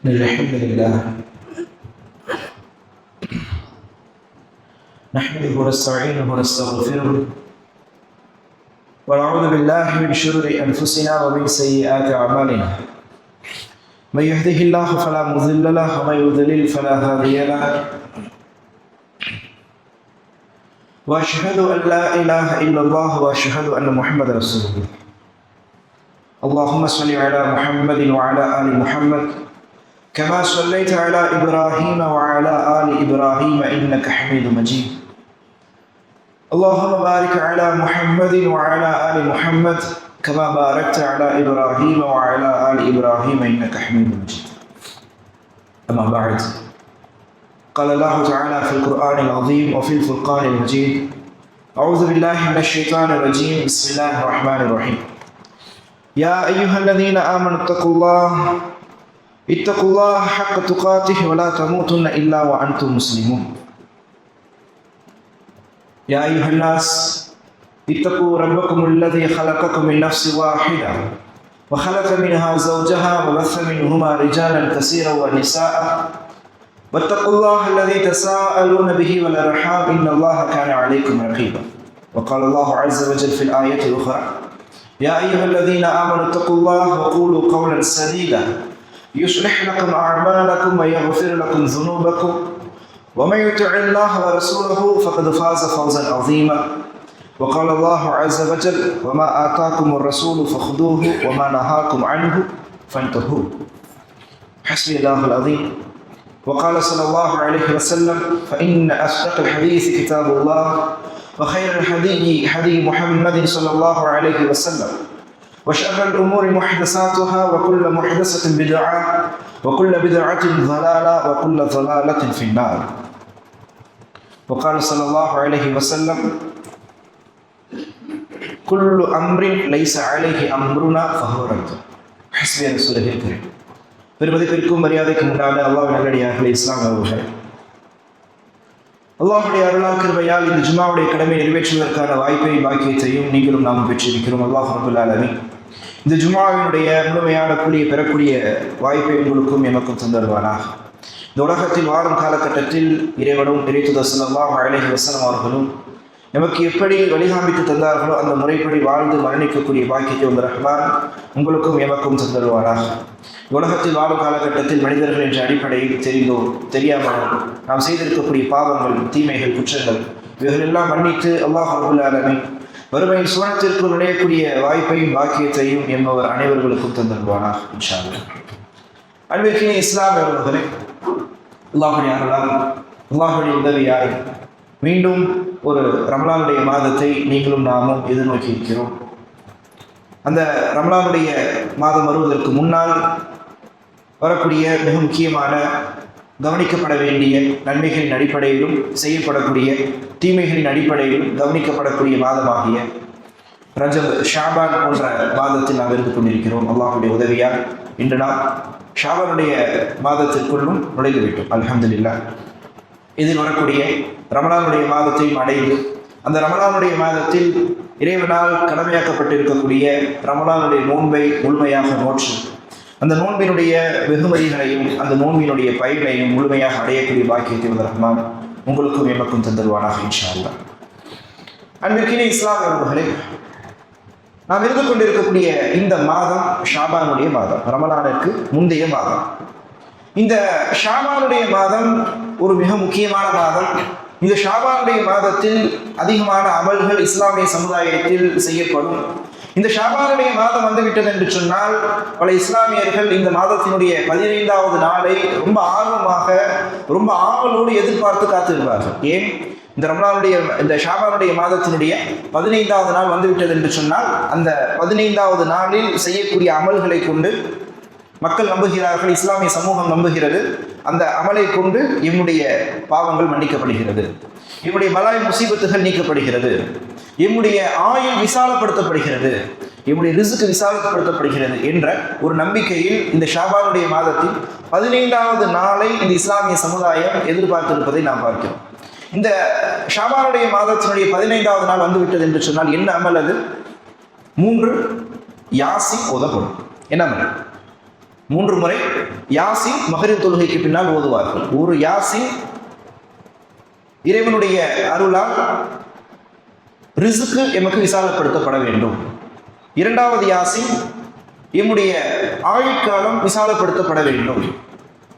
الحمد لله نحمده ونستعينه ونستغفره ونعوذ بالله من شرور انفسنا ومن سيئات اعمالنا من يهده الله فلا مضل له ومن يضلل فلا هادي له واشهد ان لا اله الا الله واشهد ان محمدا رسول الله اللهم صل على محمد وعلى ال محمد كما صليت على ابراهيم وعلى ال ابراهيم انك حميد مجيد اللهم بارك على محمد وعلى ال محمد كما باركت على ابراهيم وعلى ال ابراهيم انك حميد مجيد اما بعد قال الله تعالى في القرآن العظيم وفي الفرقان المجيد أعوذ بالله من الشيطان الرجيم بسم الله الرحمن الرحيم يا أيها الذين آمنوا اتقوا الله حق تقاته ولا تموتن إلا وأنتم مسلمون يا أيها الناس اتقوا ربكم الذي خلقكم من نفس واحدة وخلق منها زوجها وبث منهما رجالا كثيرا ونساء واتقوا الله الذي تساءلون به والأرحام إن الله كان عليكم رقيبا وقال الله عز وجل في الآية الأخرى يا أيها الذين آمنوا اتقوا الله وقولوا قولا سديدا يصلح لكم أعمالكم ويغفر لكم ذنوبكم ومن يطع الله ورسوله فقد فاز فوزا عظيما وقال الله عز وجل وما آتاكم الرسول فخذوه وما نهاكم عنه فانتهوا حسبي الله العظيم وقال صلى الله عليه وسلم فإن أصدق الحديث كتاب الله وخير الهدي هدي محمد صلى الله عليه وسلم وشر الأمور محدثاتها وكل محدثة بدعة وكل بدعة ضلالة وكل ضلالة في النار وقال صلى الله عليه وسلم كل أمر ليس عليه أمرنا فهو رد حسبي رسول الله الكريم பெருமதிப்பிற்கும் மரியாதைக்கு முன்னால அல்லாஹ்வின் நல்லடியார்களே இஸ்லாம் அவர்கள் அல்லாஹ்வுடைய அருளால் கிருபையால் இந்த ஜும்மாவுடைய கடமை நிறைவேற்றுவதற்கான வாய்ப்பை பாக்கியத்தையும் நீங்களும் நாம் பெற்றிருக்கிறோம். அல்லாஹ் ரப்பல் ஆலமீன் இந்த ஜும்மாவினுடைய முழுமையான கூலியை பெறக்கூடிய வாய்ப்பை உங்களுக்கும் எமக்கும் தந்தருவானாக. இந்த உலகத்தில் வாழும் காலகட்டத்தில் இறைவனும் இறைத்தூதர் ஸல்லல்லாஹு அலைஹி வஸல்லம் அவர்களும் நமக்கு எப்படி வழிகாண்பித்து தந்தார்களோ அந்த முறைப்படி வாழ்ந்து மரணிக்கக்கூடிய பாக்கியத்தை உங்கள் ரஹ்மான் உங்களுக்கும் எமக்கும் தந்தருவானாக. உலகத்தில் வாழும் காலகட்டத்தில் மனிதர்கள் என்ற அடிப்படையில் தெரிந்தோ தெரியாமல் நாம் செய்திருக்கக்கூடிய பாவங்கள், தீமைகள், குற்றங்கள் இவைகளெல்லாம் மன்னித்து அல்லாஹ் ரப்பல் ஆலமீன் வறுமையில் சுவனத்திற்குள் நுழையக்கூடிய வாய்ப்பையும் பாக்கியத்தையும் என்பவர் அனைவர்களுக்கும் தந்தருவானாக இன்ஷா அல்லாஹ். அன்பிற்கினிய இஸ்லாம் அவர்களே, அல்லாஹ்வுடைய அருளால் அல்லாஹ்வுடைய உதவியால் மீண்டும் ஒரு ரமலானுடைய மாதத்தை நீங்களும் நாமும் எதிர்நோக்கி இருக்கிறோம். அந்த ரமலானுடைய மாதம் வருவதற்கு முன்னால் வரக்கூடிய மிக முக்கியமான கவனிக்கப்பட வேண்டிய நன்மைகளின் அடிப்படையிலும் செய்யப்படக்கூடிய தீமைகளின் அடிப்படையிலும் கவனிக்கப்படக்கூடிய மாதமாகிய ரஜப், ஷாபான் போன்ற மாதத்தில் நாம் இருந்து கொண்டிருக்கிறோம். அல்லாஹ்வுடைய உதவியால் இன்று நாம் ஷாபானுடைய மாதத்திற்குள்ளும் நுழைந்து விட்டோம் அல்ஹம்துலில்லாஹ். இதில் வரக்கூடிய ரமலானுடைய மாதத்தையும் அடைந்து அந்த ரமலானுடைய மாதத்தில் இறைவனால் கடமையாக்கப்பட்டிருக்கக்கூடிய ரமலானுடைய நோன்பை முழுமையாக நோற்று அந்த நோன்பினுடைய வெகுமதிகளையும் அந்த நோன்பினுடைய பயனையும் முழுமையாக அடையக்கூடிய பாக்கியத்தை ரஹ்மான் உங்களுக்கும் எமக்கும் தந்தருவானாக இன்ஷா அல்லாஹ். அன்பிற்கினிய இஸ்லாம் அவர்களே, நாம் இருந்து கொண்டிருக்கக்கூடிய இந்த மாதம் ஷாபானுடைய மாதம், ரமலானுக்கு முந்தைய மாதம். இந்த ஷாபானுடைய மாதம் ஒரு மிக முக்கியமான மாதம். இந்த ஷாபானுடைய மாதத்தில் அதிகமான அமல்கள் இஸ்லாமிய சமுதாயத்தில் செய்யப்படும். இந்த ஷாபானுடைய மாதம் வந்துவிட்டது என்று சொன்னால் பல இஸ்லாமியர்கள் இந்த மாதத்தினுடைய 15வது நாளை ரொம்ப ஆர்வமாக ரொம்ப ஆவலோடு எதிர்பார்த்து காத்திருப்பார்கள். ஏன்? இந்த ரமலானுடைய இந்த ஷாபானுடைய மாதத்தினுடைய 15வது நாள் வந்துவிட்டது என்று சொன்னால் அந்த 15வது நாளில் செய்யக்கூடிய அமல்களை கொண்டு மக்கள் நம்புகிறார்கள், இஸ்லாமிய சமூகம் நம்புகிறது. அந்த அமலை கொண்டு இவனுடைய பாவங்கள் மன்னிக்கப்படுகிறது, இவனுடைய பலாய் முசீபத்துகள் நீக்கப்படுகிறது, இவனுடைய ஆயுள் விசாலப்படுத்தப்படுகிறது, இவனுடைய ரிஸ்க் விசாலப்படுத்தப்படுகிறது என்ற ஒரு நம்பிக்கையில் இந்த ஷாபானுடைய மாதத்தில் 15வது நாளை இந்த இஸ்லாமிய சமுதாயம் எதிர்பார்த்திருப்பதை நாம் பார்க்கிறோம். இந்த ஷாபானுடைய மாதத்தினுடைய 15வது நாள் வந்துவிட்டது என்று சொன்னால் என்ன அமல்? அது 3 யாசின் ஓதப்படும். என்ன அமல்? 3 முறை யாசின் மகரிப் தொழுகைக்கு பின்னால் ஓதுவார்கள். ஒரு யாசின் இறைவனுடைய அருளால் ரிஸ்க்கு எமக்கு விசாலப்படுத்தப்பட வேண்டும். 2வது யாசின் எம்முடைய ஆயுட்காலம் விசாலப்படுத்தப்பட வேண்டும்.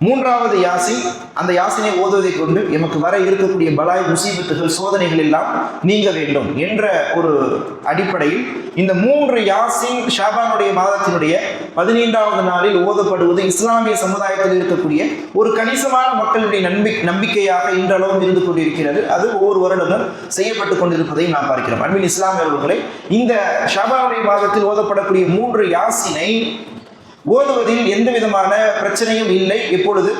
3வது யாசின், அந்த யாசினை ஓதுவதை கொண்டு எமக்கு வர இருக்கக்கூடிய பலாய், முசீபத்துகள், சோதனைகள் எல்லாம் நீங்க வேண்டும் என்ற ஒரு அடிப்படையில் இந்த 3 யாசின் ஷாபானுடைய மாதத்தினுடைய 15வது நாளில் ஓதப்படுவது இஸ்லாமிய சமுதாயத்தில் இருக்கக்கூடிய ஒரு கணிசமான மக்களுடைய நம்பிக்கையாக இன்றளவும் இருந்து கொண்டிருக்கிறது. அது ஒவ்வொரு வருடமும் செய்யப்பட்டு கொண்டிருப்பதை நாம் பார்க்கிறோம். அன்பின் இஸ்லாமியர்களே, இந்த ஷாபானுடைய மாதத்தில் ஓதப்படக்கூடிய 3 யாசினை ஓதுவதில் எந்த விதமான பிரச்சனையும் இல்லை. எப்பொழுது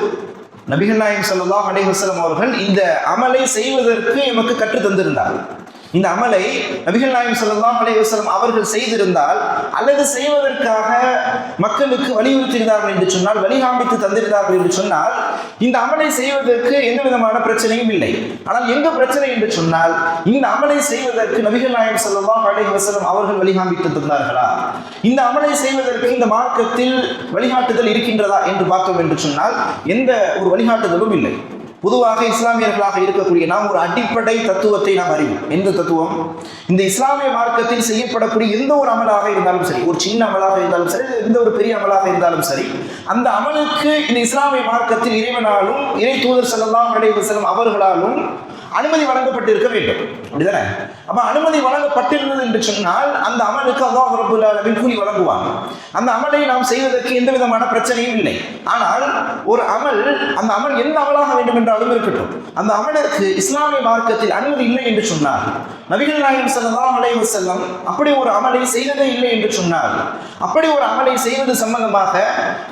நபிகள் நாயகம் ஸல்லல்லாஹு அலைஹி வஸல்லம் அவர்கள் இந்த அமலை செய்வதற்கு எமக்கு கற்றுத் தந்திருந்தார். இந்த அமலை நபிகள் நாயகம் ஸல்லல்லாஹு அலைஹி வஸல்லம் அவர்கள் செய்திருந்தால் அல்லது செய்வதற்காக மக்களுக்கு வலியுறுத்தியிருந்தார்கள் என்று சொன்னால், வழிகாண்பித்து தந்திருந்தார்கள் என்று சொன்னால், இந்த அமலை செய்வதற்கு எந்த விதமான பிரச்சனையும் இல்லை. ஆனால் எங்க பிரச்சனை என்று சொன்னால், இந்த அமலை செய்வதற்கு நபிகள் நாயகம் ஸல்லல்லாஹு அலைஹி வஸல்லம் அவர்கள் வழிகாண்பித்து தந்தார்களா, இந்த அமலை செய்வதற்கு இந்த மார்க்கத்தில் வழிகாட்டுதல் இருக்கின்றதா என்று பார்த்தோம் என்று சொன்னால் எந்த ஒரு வழிகாட்டுதலும் இல்லை. பொதுவாக இஸ்லாமியர்களாக இருக்கக்கூடிய நாம் ஒரு அடிப்படை தத்துவத்தை நாம் அறிவோம். எந்த தத்துவம்? இந்த இஸ்லாமிய மார்க்கத்தில் செய்யப்படக்கூடிய எந்த ஒரு அமலாக இருந்தாலும் சரி, ஒரு சின்ன அமலாக இருந்தாலும் சரி, எந்த ஒரு பெரிய அமலாக இருந்தாலும் சரி, அந்த அமலுக்கு இந்த இஸ்லாமிய மார்க்கத்தில் இறைவனாலும் இறை தூதர் ஸல்லல்லாஹு அலைஹி வஸல்லம் அவர்களாலும் அனுமதி வழங்கப்பட்டிருக்க வேண்டும். அப்படிதானே? அப்ப அனுமதி வழங்கப்பட்டிருந்தது என்று சொன்னால் அந்த அமலுக்கு அல்லாஹ் ரப்பல் ஆலமீன் கூலி வழங்குவாங்க. அந்த அமலை நாம் செய்வதற்கு எந்த விதமான பிரச்சனையும் இல்லை. ஆனால் ஒரு அமல், அந்த அமல் எந்த அமலாக வேண்டும் என்றாலும் இருக்கட்டும், அந்த அமலுக்கு இஸ்லாமிய மார்க்கத்தில் அனுமதி இல்லை என்று சொன்னார், நபிகள் நாயகம் ஸல்லல்லாஹு அலைஹி வஸல்லம் அப்படி ஒரு அமலை செய்ததே இல்லை என்று சொன்னார், அப்படி ஒரு அமலை செய்வது சம்பந்தமாக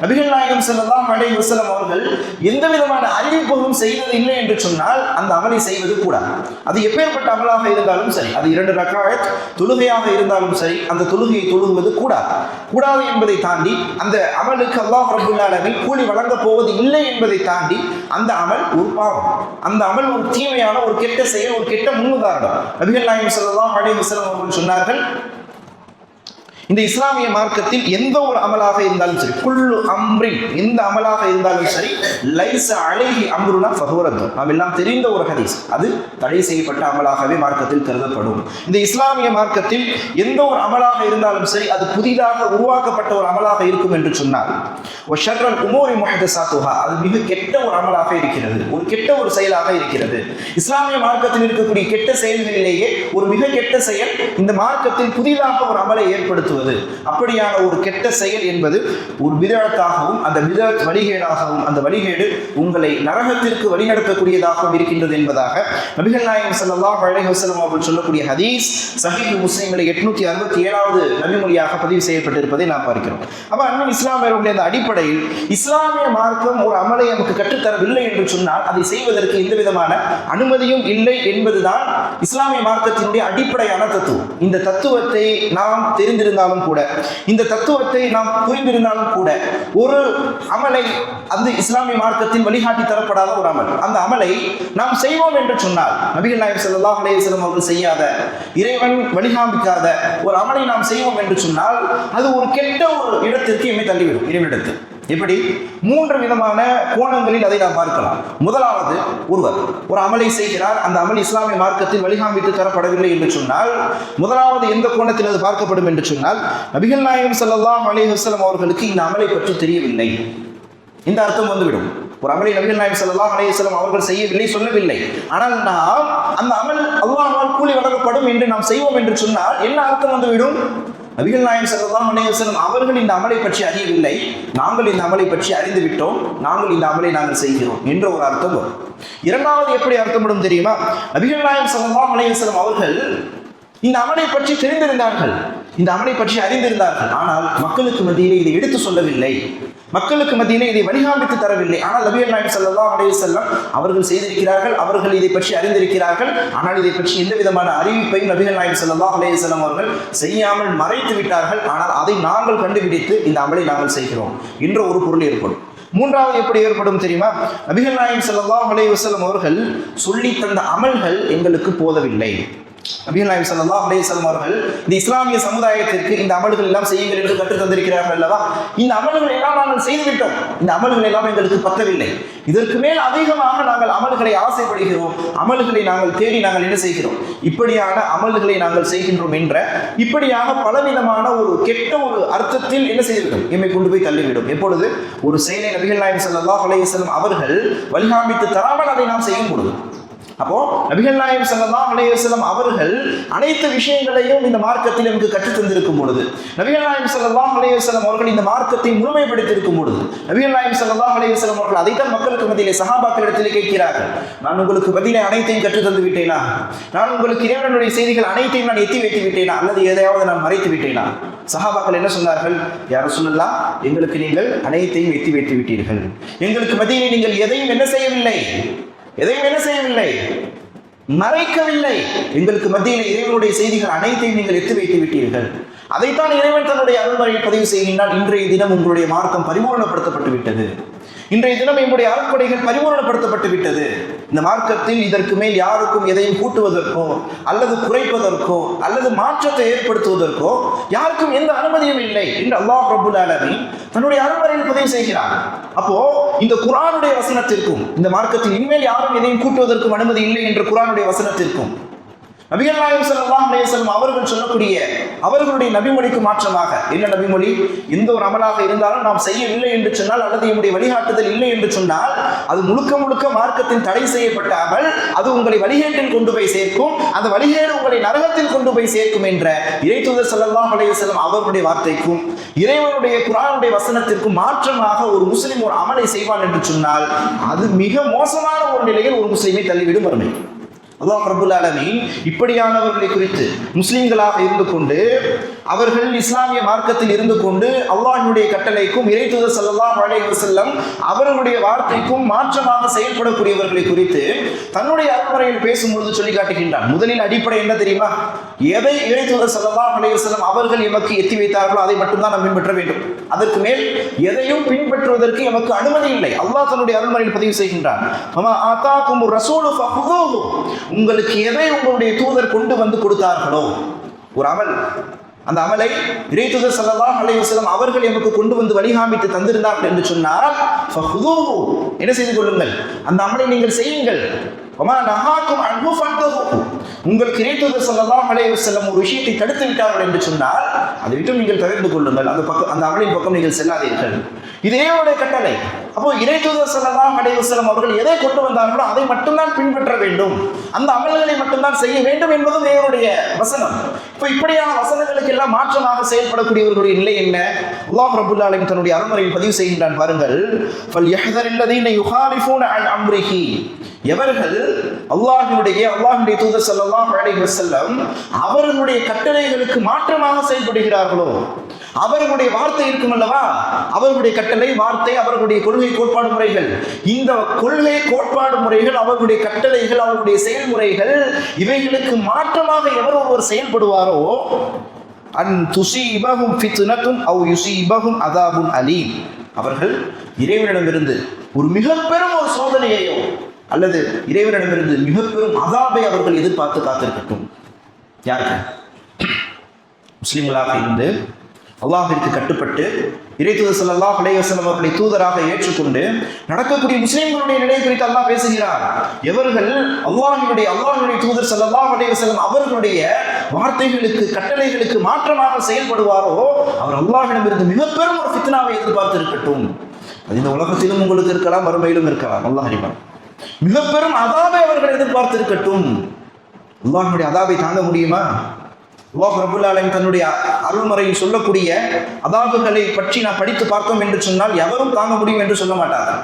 நபிகள் நாயகம் ஸல்லல்லாஹு அலைஹி வஸல்லம் அவர்கள் எந்த விதமான அறிவிப்புகளும் செய்தது இல்லை என்று சொன்னால் அந்த அமலை செய்வது கூடாது. அது எப்பேற்பட்ட அமலாக இருந்தாலும் சரி, அது 2 ரக்அத் தொழுகையாக இருந்தாலும் சரி, அந்த தொழுகையை தொழுவது கூடாது என்பதை தாண்டி, அந்த அமலுக்கு அல்லாஹ் ரப்பல் ஆலமீன் கூலி வழங்கப் போவது இல்லை என்பதை தாண்டி அந்த அமல் ஒரு பாவம், அந்த அமல் ஒரு தீமையான, ஒரு கெட்ட செயல், ஒரு கெட்ட முன்னுதாரணம். நபிகள் நாயகம் ஸல்லல்லாஹு அலைஹி வஸல்லம் அவர்கள் சொன்னார்கள், இந்த இஸ்லாமிய மார்க்கத்தில் எந்த ஒரு அமலாக இருந்தாலும் சரி, குல்லு அம்ரின், எந்த அமலாக இருந்தாலும் சரி, லைஸ அலைஹி அம்ருனா ஃபஹுரத்து, நாம் எல்லாம் தெரிந்த ஒரு ஹதீஸ், அது தடை செய்யப்பட்ட அமலாகவே மார்க்கத்தில் கருதப்படும். இந்த இஸ்லாமிய மார்க்கத்தில் எந்த ஒரு அமலாக இருந்தாலும் சரி, அது புதிதாக உருவாக்கப்பட்ட ஒரு அமலாக இருக்கும் என்று சொன்னார். வஷர்ரல் உமூரி முஹதஸாத்துஹா, அது மிக கெட்ட ஒரு அமலாக இருக்கிறது, ஒரு கெட்ட ஒரு செயலாக இருக்கிறது. இஸ்லாமிய மார்க்கத்தில் இருக்கக்கூடிய கெட்ட செயல்களிலேயே ஒரு மிக கெட்ட செயல் இந்த மார்க்கத்தில் புதிதாக ஒரு அமலை ஏற்படுத்துவது. அப்படியான ஒரு கெட்ட செயல் என்பது ஒரு பிதஅத்தாகவும், அந்த பிதஅத் வழிகேடாகவும், அந்த வழிகேடு உங்களை நரகத்திற்கு வழிநடத்தக்கூடியதாகவும் இருக்கின்றது என்பதாக நபிகள் நாயகம் ஸல்லல்லாஹு அலைஹி வஸல்லம் அவர்கள் சொல்லக்கூடிய ஹதீஸ் சஹீஹ் முஸ்லிமில் 867வது நபிமொழியாக பதிவு செய்யப்பட்டிருப்பதை நாம் பார்க்கிறோம். அப்ப அன்பின் இஸ்லாமியர்களுடைய அந்த அடிப்படையில் இஸ்லாமிய மார்க்கம் ஒரு அமலை நமக்கு கற்றுத்தரவில்லை என்று சொன்னால் அதை செய்வதற்கு எந்த விதமான அனுமதியும் இல்லை என்பதுதான் இஸ்லாமிய மார்க்கத்தினுடைய அடிப்படையான தத்துவம். இந்த தத்துவத்தை நாம் தெரிந்திருந்தாலும் கூட, இந்த தத்துவத்தை நாம் புரிந்திருந்தாலும் கூட, ஒரு அமலை அந்த இஸ்லாமிய மார்க்கத்தில் வழிகாட்டி தரப்படாத ஒரு அமல், அந்த அமலை நாம் செய்வோம் என்று சொன்னால், நபிகள் நாயகம் ஸல்லல்லாஹு அலைஹி வஸல்லம் அவர்கள் செய்யாத, இறைவன் வழிகாண்பிக்காத ஒரு அமலை நாம் செய்வோம் என்று சொன்னால் அது ஒரு கெட்ட ஒரு இடத்திற்கு எம்மை தள்ளிவிடும், இறைவனிடத்தில். எப்படி? 3 விதமான கோணங்களில் அதை நாம் பார்க்கலாம். முதலாவது, ஒருவர் ஒரு அமலை செய்கிறார், அந்த அமல் இஸ்லாமிய மார்க்கத்தில் வழிகாண்பித்து தரப்படவில்லை என்று சொன்னால், முதலாவது எந்த கோணத்தில் அது பார்க்கப்படும் என்று சொன்னால், நபிகள் நாயகம் ஸல்லல்லாஹு அலைஹி வஸல்லம் அவர்களுக்கு இந்த அமலை பற்றி தெரியவில்லை, இந்த அர்த்தம் வந்துவிடும். ஒரு அமலை நபிகள் நாயகம் ஸல்லல்லாஹு அலைஹி வஸல்லம் அவர்கள் செய்யவில்லை, சொல்லவில்லை, ஆனால் நாம் அந்த அமல் அல்லாஹ்வால் கூலி வழங்கப்படும் என்று நாம் செய்வோம் என்று சொன்னால் என்ன அர்த்தம் வந்துவிடும்? நபிகள் நாயகம் ஸல்லல்லாஹு அலைஹி வஸல்லம் அவர்கள் இந்த அமலை பற்றி அறியவில்லை, நாங்கள் இந்த அமலை பற்றி அறிந்து விட்டோம், நாங்கள் இந்த அமலை நாங்கள் செய்கிறோம் என்ற ஒரு அர்த்தம் வரும். இரண்டாவது எப்படி அர்த்தப்படும் தெரியுமா? நபிகள் நாயகம் ஸல்லல்லாஹு அலைஹி வஸல்லம் அவர்கள் இந்த அமலை பற்றி தெரிந்திருந்தார்கள், இந்த அமலை பற்றி அறிந்திருந்தார்கள், ஆனால் மக்களுக்கு மத்தியிலே இதை எடுத்து சொல்லவில்லை, மக்களுக்கு மத்தியிலே இதை வழிகாண்பித்து தரவில்லை. ஆனால் நபிகள் நாயகம் ஸல்லல்லாஹு அலைஹி வஸல்லம் அவர்கள் செய்திருக்கிறார்கள், அவர்கள் இதை பற்றி அறிந்திருக்கிறார்கள், ஆனால் இதை பற்றி எந்த விதமான அறிவிப்பையும் நபிகள் நாயகம் ஸல்லல்லாஹு அலைஹி வஸல்லம் அவர்கள் செய்யாமல் மறைத்து விட்டார்கள். ஆனால் அதை நாங்கள் கண்டுபிடித்து இந்த அமலை நாங்கள் செய்கிறோம் என்ற ஒரு பொருள் ஏற்படும். மூன்றாவது எப்படி ஏற்படும் தெரியுமா? நபிகள் நாயகம் ஸல்லல்லாஹு அலைஹி வஸல்லம் அவர்கள் சொல்லி தந்த அமல்கள் எங்களுக்கு போதவில்லை, நபிகள் நாயகம் ஸல்லல்லாஹு அலைஹி வஸல்லம் அவர்கள் இந்த இஸ்லாமிய சமுதாயத்திற்கு இந்த அமல்கள் எல்லாம் செய்யுங்கள் என்று கற்றுத் தந்திருக்கிறார்கள் அல்லவா? இந்த அமல்களை எல்லாம் நாங்கள் செய்துவிட்டோம், இந்த அமல்கள் எல்லாம் எங்களுக்கு பத்தவில்லை, இதற்கு மேல் அதிகமாக நாங்கள் அமல்களை ஆசைப்படுகிறோம், அமல்களை நாங்கள் தேடி நாங்கள் என்ன செய்கிறோம், இப்படியான அமல்களை நாங்கள் செய்கின்றோம் என்ற இப்படியாக பலவிதமான ஒரு கெட்ட ஒரு அர்த்தத்தில் என்ன செய்துவிடும், எம்மை கொண்டு போய் தள்ளிவிடும். எப்பொழுது ஒரு செயலை நபிகள் நாயகம் ஸல்லல்லாஹு அலைஹி வஸல்லம் அவர்கள் வழிகாமித்து தராமல் அதை நாம் செய்யும் பொழுது, அப்போ நபிகள் நாயகம் ஸல்லல்லாஹு அலைஹி வஸல்லம் அவர்கள் அனைத்து விஷயங்களையும் இந்த மார்க்கத்தில் நமக்கு கற்றுத் தந்திருக்கும் பொழுது, நபிகள் நாயகம் ஸல்லல்லாஹு அலைஹி வஸல்லம் அவர்கள் இந்த மார்க்கத்தை முழுமைப்படுத்தியிருக்கும் பொழுது, நபிகள் நாயகம் ஸல்லல்லாஹு அலைஹி வஸல்லம் அவர்கள் அதைத்தான் மக்களுக்கு மத்தியிலே சஹாபாக்களிடத்தில் கேட்கிறார்கள், நான் உங்களுக்கு பதிலே அனைத்தையும் கற்றுத் தந்து விட்டேனா, நான் உங்களுக்கு இறைவனுடைய செய்திகள் அனைத்தையும் நான் எத்தி வைத்து விட்டேனா, அல்லது எதையாவது நான் மறைத்து விட்டேனா? சஹாபாக்கள் என்ன சொன்னார்கள்? யா ரசூலல்லாஹ், எங்களுக்கு நீங்கள் அனைத்தையும் எத்தி வைத்து விட்டீர்கள், எங்களுக்கு மத்தியிலே நீங்கள் எதையும் என்ன செய்யவில்லை, எதையும் என்ன செய்யவில்லை, மறைக்கவில்லை, எங்களுக்கு மத்தியில் இறைவனுடைய செய்திகள் அனைத்தையும் நீங்கள் எத்தி வைத்து விட்டீர்கள். அதைத்தான் இறைவன் தன்னுடைய அருள்மறையில் பதிவு செய்கின்றான். இன்றைய தினம் உங்களுடைய மார்க்கம் பரிபூரணப்படுத்தப்பட்டு விட்டது, இன்றைய தினம் நம்முடைய அருட்கொடைகள் பரிபூரணப்படுத்தப்பட்டு விட்டது. இந்த மார்க்கத்தில் இதற்கு மேல் யாருக்கும் எதையும் கூட்டுவதற்கோ அல்லது குறைப்பதற்கோ அல்லது மாற்றத்தை ஏற்படுத்துவதற்கோ யாருக்கும் எந்த அனுமதியும் இல்லை என்று அல்லாஹ் ரப்பல் ஆலமீன் தன்னுடைய அருள்மறையில் பதிவு செய்கிறார். அப்போ இந்த குர்ஆனுடைய வசனத்திற்கும் இந்த மார்க்கத்தில் இனிமேல் யாரும் எதையும் கூட்டுவதற்கும் அனுமதி இல்லை என்ற குர்ஆனுடைய வசனத்திற்கும் நபிகள் நாயகம் ஸல்லல்லாஹு அலைஹி வஸல்லம் அவர்கள் சொல்லக்கூடிய அவர்களுடைய நபிமொழிக்கு மாற்றமாக, என்ன நபிமொழி? எந்த ஒரு அமலாக இருந்தாலும் நாம் செய்யவில்லை என்று சொன்னால் அல்லது நம்முடைய வழிகாட்டுதல் இல்லை என்று சொன்னால் அது முழுக்க முழுக்க மார்க்கத்தில் தடை செய்யப்பட்ட அமல், அது உங்களை வழிகேட்டில் கொண்டு போய் சேர்க்கும், அந்த வழிகேடு உங்களை நரகத்தில் கொண்டு போய் சேர்க்கும் என்ற இறைத்தூதர் ஸல்லல்லாஹு அலைஹி வஸல்லம் அவர்களுடைய வார்த்தைக்கும் இறைவனுடைய குர்ஆனுடைய வசனத்திற்கும் மாற்றமாக ஒரு முஸ்லிம் ஒரு அமலை செய்வான் என்று சொன்னால் அது மிக மோசமான ஒரு நிலையில் ஒரு முஸ்லிமை தள்ளிவிடும் வறுமை. அல்லாஹ் ரப்பல் ஆலமீன் இப்படியானவர்களை குறித்து முஸ்லிம்களாக இருந்து கொண்டு அவர்கள் இஸ்லாமிய மார்க்கத்தில் இருந்து கொண்டு அல்லாஹ்வுடைய கட்டளைக்கும் இறைத்தூதர் ஸல்லல்லாஹு அலைஹி வஸல்லம் அவர்களுடைய வார்த்தைக்கும் மாற்றமாக செயல்படக்கூடியவர்களை குறித்து தன்னுடைய அருள்மறையில் பேசும்பொழுது சொல்லி காட்டுகின்றான். முதலில் அடிப்படை என்ன தெரியுமா? எதை இறைத்தூதர் ஸல்லல்லாஹு அலைஹி வஸல்லம் அவர்கள் எமக்கு எத்தி வைத்தார்களோ அதை மட்டும்தான் நாம் பின்பற்ற வேண்டும். அதற்கு மேல் எதையும் பின்பற்றுவதற்கு எமக்கு அனுமதி இல்லை. அல்லாஹ் தன்னுடைய அருள்மறையில் பதிவு செய்கின்றான், வமா ஆதாகுமுர் ரசூலு ஃபஹுதூஹு, உங்களுக்கு எதை உங்களுடைய தூதர் கொண்டு வந்து கொடுத்தார்களோ ஒரு அமல், அந்த அமலை இறைத்தூதர் ஸல்லல்லாஹு அலைஹி வஸல்லம் அவர்கள் எமக்கு கொண்டு வந்து வழிகாமித்து தந்திருந்தார்கள் என்று சொன்னால் ஃபஹுதூஹு, என்ன செய்து கொள்ளுங்கள், அந்த அமலை நீங்கள் செய்யுங்கள். வமா நஹாக்கும் அன்ஹு ஃபன்தஹு, உங்களுக்கு இறைத்தூதர் ஸல்லல்லாஹு அலைஹி வஸல்லம் ஒரு விஷயத்தை தடுத்து விட்டார்கள் என்று சொன்னால் அதை விட்டு நீங்கள் தவிர்த்து கொள்ளுங்கள், அந்த அமலின் பக்கம் நீங்கள் செல்லாதீர்கள். இதே ஒரு கட்டளை. அப்போ இறைத்தூதர் ஸல்லல்லாஹு அலைஹி வஸல்லம் அவர்கள் எதை கொண்டு வந்தார்களோ அதை மட்டும்தான் பின்பற்ற வேண்டும், அந்த அமல்களை மட்டும்தான் செய்ய வேண்டும் என்பதும் தேவனுடைய வசனம். இப்போ இப்படியான வசனங்களுக்கு எல்லாம் மாற்றமாக செயல்படக்கூடியவர்களுடைய நிலை என்ன? அல்லாஹ் ரப்பல் ஆலமீன் தன்னுடைய அருள்மறையில் பதிவு செய்கின்றான் பாருங்கள், ஃபல்யஹ்தரில்லதீன யுகாலிஃபூன அன் அம்ரிஹி, எவர்கள் அல்லாஹ்வுடைய தூதர் ஸல்லல்லாஹு அலைஹி வஸல்லம் அவர்களுடைய கட்டளைகளுக்கு மாற்றமாக செயல்படுகிறார்களோ, அவர்களுடைய வார்த்தை இருக்கும் அல்லவா, அவர்களுடைய கட்டளை வார்த்தை, அவர்களுடைய கொள்கை கோட்பாடு முறைகள், இந்த கொள்கை கோட்பாடு முறைகள், அவர்களுடைய கட்டளைகள், அவர்களுடைய செயல்முறைகள், இவைகளுக்கு மாற்றமாக எவர் ஒருவர் செயல்படுவாரோ அன் துஸீபஹும் ஃபித்னத்துன் அவ் யுஸீபஹும் அஸாபுன் அலீம், அவர்கள் இறைவனிடமிருந்து ஒரு மிக பெரும் ஒரு சோதனையையோ அல்லது இறைவனிடமிருந்து மிக பெரும் அஸாபை அவர்கள் எதிர்பார்த்து காத்திருக்கட்டும். யாருக்கு? முஸ்லிம்களாக இருந்து அல்லாஹ்விற்கு கட்டுப்பட்டு இறைத்தூதர் ஸல்லல்லாஹு அலைஹி வஸல்லம் அவர்களை தூதராக ஏற்றுக்கொண்டு நடக்கக்கூடிய முஸ்லிம்களுடைய நிலை குறித்து அல்லாஹ் பேசுகிறார். எவர்கள் அல்லாஹ்வுடைய தூதர் ஸல்லல்லாஹு அலைஹி வஸல்லம் அவர்களுடைய வார்த்தைகளுக்கு கட்டளைகளுக்கு மாற்றமாக செயல்படுவாரோ அவர் அல்லாஹ்விடமிருந்து மிக பெரும் ஒரு ஃபித்னாவை எதிர்பார்த்து இருக்கட்டும். அது இந்த உலகத்திலும் உங்களுக்கு இருக்கலாம், மறுமையிலும் இருக்கலாம், அல்லாஹ் அறிவான். மிக பெரும் அஸாபை அவர்கள் எதிர்பார்த்து இருக்கட்டும். அல்லாஹ்வுடைய அஸாபை தாங்க முடியுமா? அல்லாஹ் ரப்பல் ஆலமீன் தன்னுடைய அருள்மறையில் சொல்லக்கூடிய அஸாபுகளை பற்றி நான் படித்து பார்த்தோம் என்று சொன்னால் எவரும் தாங்க முடியும் என்று சொல்ல மாட்டார்கள்.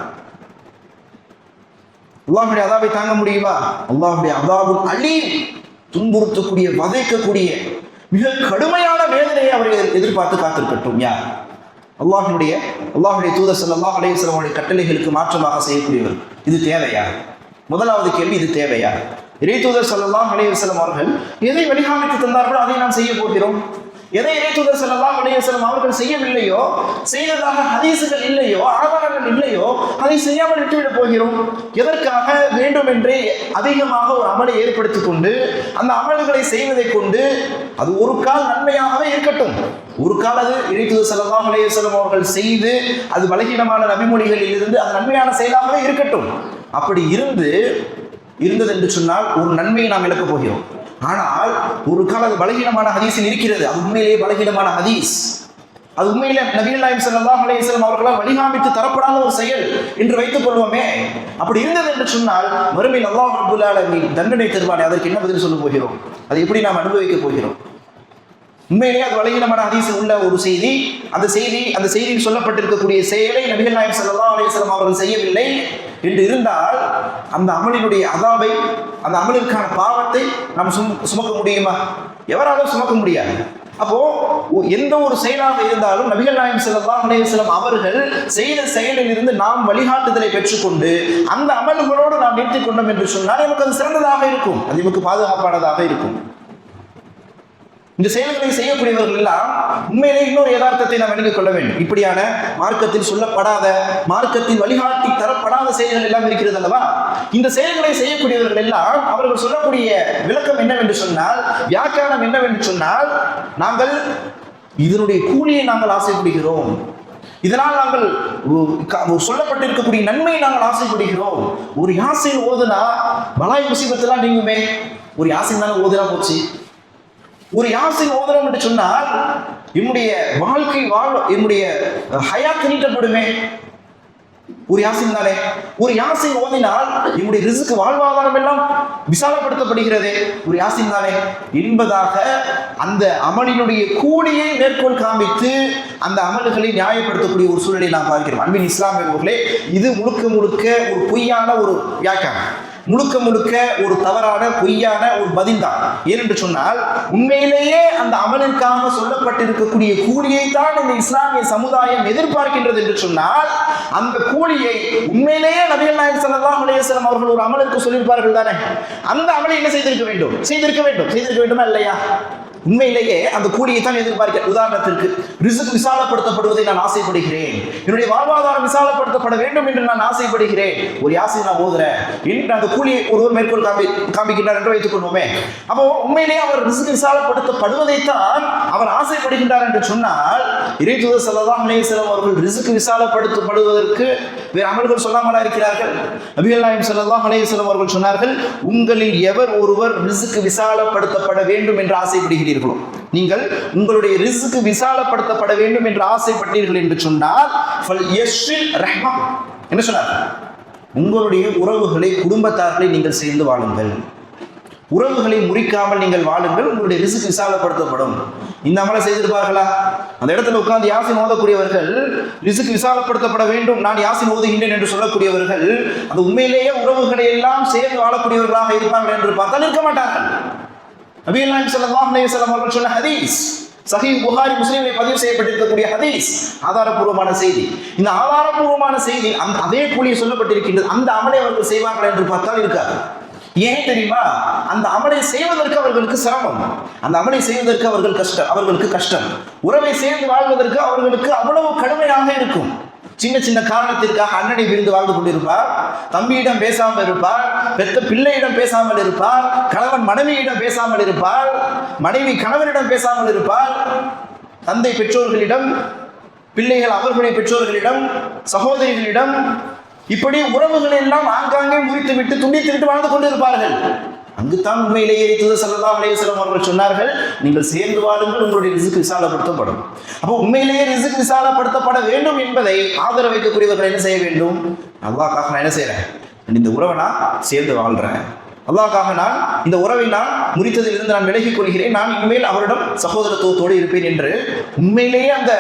அல்லாஹ்வுடைய அஸாபை தாங்க முடியுமா? அல்லாஹ்வுடைய அஸாபுல் அலீம், துன்புறுத்தக்கூடிய வதைக்கக்கூடிய மிக கடுமையான வேதனையை அவர்கள் எதிர்பார்த்து காத்திருக்கட்டும். யார்? அல்லாஹ்வுடைய தூதர் ஸல்லல்லாஹு அலைஹி வஸல்லம் அவருடைய கட்டளைகளுக்கு மாற்றமாக செய்யக்கூடியவர். இது தேவையா? முதலாவது கேள்வி, இது தேவையா? இறைத்தூதர் ஸல்லல்லாஹு அலைஹி வஸல்லம் அவர்கள் எதை வழிகாமித்து தந்தார்களோ அதை நாம் செய்ய போகிறோம். எதை இறைத்தூதர் ஸல்லல்லாஹு அலைஹி வஸல்லம் அவர்கள் செய்யவில்லையோ, செய்ததாக ஹதீசுகள் இல்லையோ, ஆதாரங்கள் இல்லையோ, அதை செய்யாமல் விட்டுவிடப் போகிறோம். எதற்காக? வேண்டுமென்றே அதிகமாக ஒரு அமலை ஏற்படுத்தி கொண்டு அந்த அமல்களை செய்வதை கொண்டு அது ஒரு கால் நன்மையாகவே இருக்கட்டும், ஒரு கால் அது இறைத்தூதர் ஸல்லல்லாஹு அலைஹி வஸல்லம் அவர்கள் செய்து அது பலகீனமான நபிமொழிகளில் இருந்து அது நன்மையான செயலாகவே இருக்கட்டும். அப்படி இருந்தது என்று சொன்னால் ஒரு நன்மையை நாம் இழக்கப் போகிறோம். ஆனால் ஒரு கால அது பலகீனமான ஹதீஸில் இருக்கிறது, அது உண்மையிலேயே பலகீனமான ஹதீஸ், அது உண்மையிலே நபிகள் நாயகம் ஸல்லல்லாஹு அலைஹி வஸல்லம் அவர்களால் வழிகாமித்து தரப்படாத ஒரு செயல் என்று வைத்துக் கொள்வோமே. அப்படி இருந்தது என்று சொன்னால் மறுமையில் அல்லாஹ் ரப்பல் ஆலமீன் தண்டனை தருவானே, அதற்கு என்ன பதில் சொல்ல போகிறோம்? அதை எப்படி நாம் அனுபவிக்க போகிறோம்? உண்மையிலேயே அது பலகீனமான ஹதீஸில் உள்ள ஒரு செய்தி, அந்த செய்தியில் சொல்லப்பட்டிருக்கக்கூடிய செயலை நபிகள் நாயகம் ஸல்லல்லாஹு அலைஹி வஸல்லம் அவர்கள் செய்யவில்லை என்று இருந்தால் அந்த அமலினுடைய அதாபை, அந்த அமலிற்கான பாவத்தை நாம் சுமக்க முடியுமா? எவராலும் சுமக்க முடியாது. அப்போ எந்த ஒரு செயலாக இருந்தாலும் நபிகள் நாயகம் ஸல்லல்லாஹு அலைஹி வஸல்லம் அவர்கள் செய்த செயலில் இருந்து நாம் வழிகாட்டுதலை பெற்றுக்கொண்டு அந்த அமல்களோடு நாம் நிறுத்திக் கொண்டோம் என்று சொன்னால் நமக்கு அது சிறந்ததாக இருக்கும், அது நமக்கு பாதுகாப்பானதாக இருக்கும். இந்த செயல்களை செய்யக்கூடியவர்கள் எல்லாம் உண்மையிலே இன்னொரு யதார்த்தத்தை நாம் விளங்கிக் கொள்ள வேண்டும். இப்படியான மார்க்கத்தில் சொல்லப்படாத, மார்க்கத்தில் வழிகாட்டி தரப்படாத செயல்கள் எல்லாம் இருக்கிறது அல்லவா? இந்த செயல்களை செய்யக்கூடியவர்கள் எல்லாம் அவர்கள் சொல்லக்கூடிய விளக்கம் என்னவென்று சொன்னால், வியாக்கியானம் என்னவென்று சொன்னால், நாங்கள் இதனுடைய கூலியை நாங்கள் ஆசைப்படுகிறோம், இதனால் நாங்கள் சொல்லப்பட்டிருக்கக்கூடிய நன்மையை நாங்கள் ஆசைப்படுகிறோம். ஒரு யாசின் ஓதுனா பலாய் முசீபத்தெல்லாம் நீங்குமே, ஒரு யாசின் தானே ஓதுனா போச்சு. ஒரு யாசின் ஓதுறோம் என்று சொன்னால் என்னுடைய வாழ்க்கை என்னுடைய ஹயாத் நீட்டப்படுமே. ஒரு யாசின் தானே, ஒரு யாசின் ஓதினால் என்னுடைய ரிஸ்க் வாழ்வாதாரம் எல்லாம் விசாலப்படுத்தப்படுகிறது, ஒரு யாசின் தானே என்பதாக அந்த அமலினுடைய கூலியை மேற்கோள் காண்பித்து அந்த அமல்களை நியாயப்படுத்தக்கூடிய ஒரு சூழலை நாம் பார்க்கிறோம். அன்பின் இஸ்லாமியர்களே, இது முழுக்க ஒரு பொய்யான ஒரு வியாக்கியானம், முழுக்க ஒரு தவறான பொய்யான ஒரு பதில் தான். ஏனென்று சொன்னால் உண்மையிலேயே அந்த அமலுக்காக சொல்லப்பட்டிருக்கக்கூடிய கூலியை தான் இந்த இஸ்லாமிய சமுதாயம் எதிர்பார்க்கின்றது என்று சொன்னால் அந்த கூலியை உண்மையிலேயே நபிகள் நாயகம் ஸல்லல்லாஹு அலைஹி வஸல்லம் அவர்கள் ஒரு அமலுக்கு சொல்லியிருப்பார்கள் தானே, அந்த அமலை என்ன செய்திருக்க வேண்டுமா இல்லையா? உண்மையிலேயே அந்த கூலியை தான் எதிர்பார்க்க. உதாரணத்திற்கு ரிஸ்க் விசாலப்படுத்தப்படுவதை நான் ஆசைப்படுகிறேன், என்னுடைய வாழ்வாதாரம் விசாலப்படுத்தப்பட வேண்டும் என்று நான் ஆசைப்படுகிறேன், ஒரு யாசின் நான் ஓதுறேன் என்று அந்த கூலியை ஒருவர் மேற்கோள் காண்பிக்கின்றார் என்று வைத்துக் கொள்வோமே. அப்போ உண்மையிலேயே அவர் ரிஸ்க் விசாலப்படுத்தப்படுவதைத்தான் அவர் ஆசைப்படுகின்றார் என்று சொன்னால் இறைத்தூதர் ஸல்லல்லாஹு அலைஹி வஸல்லம் அவர்கள் ரிஸ்க் விசாலப்படுத்தப்படுவதற்கு வேறு அமல்கள் சொல்லாமலா இருக்கிறார்கள்? நபிகள் நாயகம் ஸல்லல்லாஹு அலைஹி வஸல்லம் அவர்கள் சொன்னார்கள், உங்களில் எவர் ஒருவர் ரிஸ்க் விசாலப்படுத்தப்பட வேண்டும் என்று ஆசைப்படுகிறீர்கள், நீங்கள் உங்களுடைய ரிஸ்க் விசாலப்படுத்தப்பட வேண்டும் என்று ஆசைப்பட்டீர்கள் என்று சொன்னால் என்ன சொன்னார்? உங்களுடைய உறவுகளை, குடும்பத்தார்களை நீங்கள் சேர்ந்து வாழுங்கள், உறவுகளை முறிக்காமல் நீங்கள் வாழுங்கள், உங்களுடைய ரிஸ்க் விசாலப்படுத்தப்படும். இந்த அமலை செய்திருப்பார்களா? அந்த இடத்துல உட்கார்ந்து யாசின் ஓதக்கூடியவர்கள் ரிஸ்க் விசாலப்படுத்தப்பட வேண்டும், நான் யாசின் ஓதுகின்றேன் என்று சொல்லக்கூடியவர்கள் அது உண்மையிலேயே உறவுகளை எல்லாம் சேர்ந்து வாழக்கூடியவர்களாக இருப்பார்கள் என்று பார்த்தால் இருக்க மாட்டார்கள். நபிகள் நாயகம் ஸல்லல்லாஹு அலைஹி வஸல்லம் அவர்கள் சொன்ன ஹதீஸ் சஹீஹ் புகாரி முஸ்லிமிலே பதிவு செய்யப்பட்டிருக்கக்கூடிய ஹதீஸ் ஆதாரபூர்வமான செய்தி. இந்த ஆதாரபூர்வமான செய்தி அதே கூலியை சொல்லப்பட்டிருக்கின்றது. அந்த அமலை அவர்கள் செய்வார்கள் என்று பார்த்தால் இருக்காது. ஏன் தெரியுமா? அந்த அமலை செய்வதற்கு அவர்களுக்கு சிரமம், அந்த அமலை செய்வதற்கு அவர்களுக்கு கஷ்டம், உறவை சேர்ந்து வாழ்வதற்கு அவர்களுக்கு அவ்வளவு கடுமையாக இருக்கும். சின்ன காரணத்திற்காக அண்ணனை விருந்து வாழ்ந்து கொண்டிருப்பார், தம்பியிடம் பேசாமல் இருப்பார், பெற்ற பிள்ளையிடம் பேசாமல் இருப்பார், கணவன் மனைவியிடம் பேசாமல் இருப்பார், மனைவி கணவனிடம் பேசாமல் இருப்பார், தந்தை பெற்றோர்களிடம், பிள்ளைகள் அவர்களுடைய பெற்றோர்களிடம், சகோதரிகளிடம், இப்படி உறவுகளை எல்லாம் ஆங்காங்கே முறித்துவிட்டு துண்டித்துவிட்டு வாழ்ந்து கொண்டிருப்பார்கள். அங்குதான் உண்மையிலேயே தூதர் ஸல்லல்லாஹு அலைஹி வஸல்லம் அவர்கள் சொன்னார்கள், நீங்கள் சேர்ந்து வாழுங்கள், உங்களுடைய ரிஸ்க் விசாலப்படுத்தப்படும். அப்போ உண்மையிலேயே ரிஸ்க் விசாலப்படுத்தப்பட வேண்டும் என்பதை ஆதரவு வைக்கக்கூடியவர்கள் என்ன செய்ய வேண்டும்? அல்லாஹ்க்காக நான் என்ன செய்யறேன், இந்த உறவை நான் சேர்ந்து வாழ்றேன், அல்லாஹ்க்காக நான் இந்த உறவை நான் முறித்ததிலிருந்து நான் விலகிக் கொள்கிறேன், நான் இனிமேல் அவரிடம் சகோதரத்துவத்தோடு இருப்பேன் என்று உண்மையிலேயே அந்த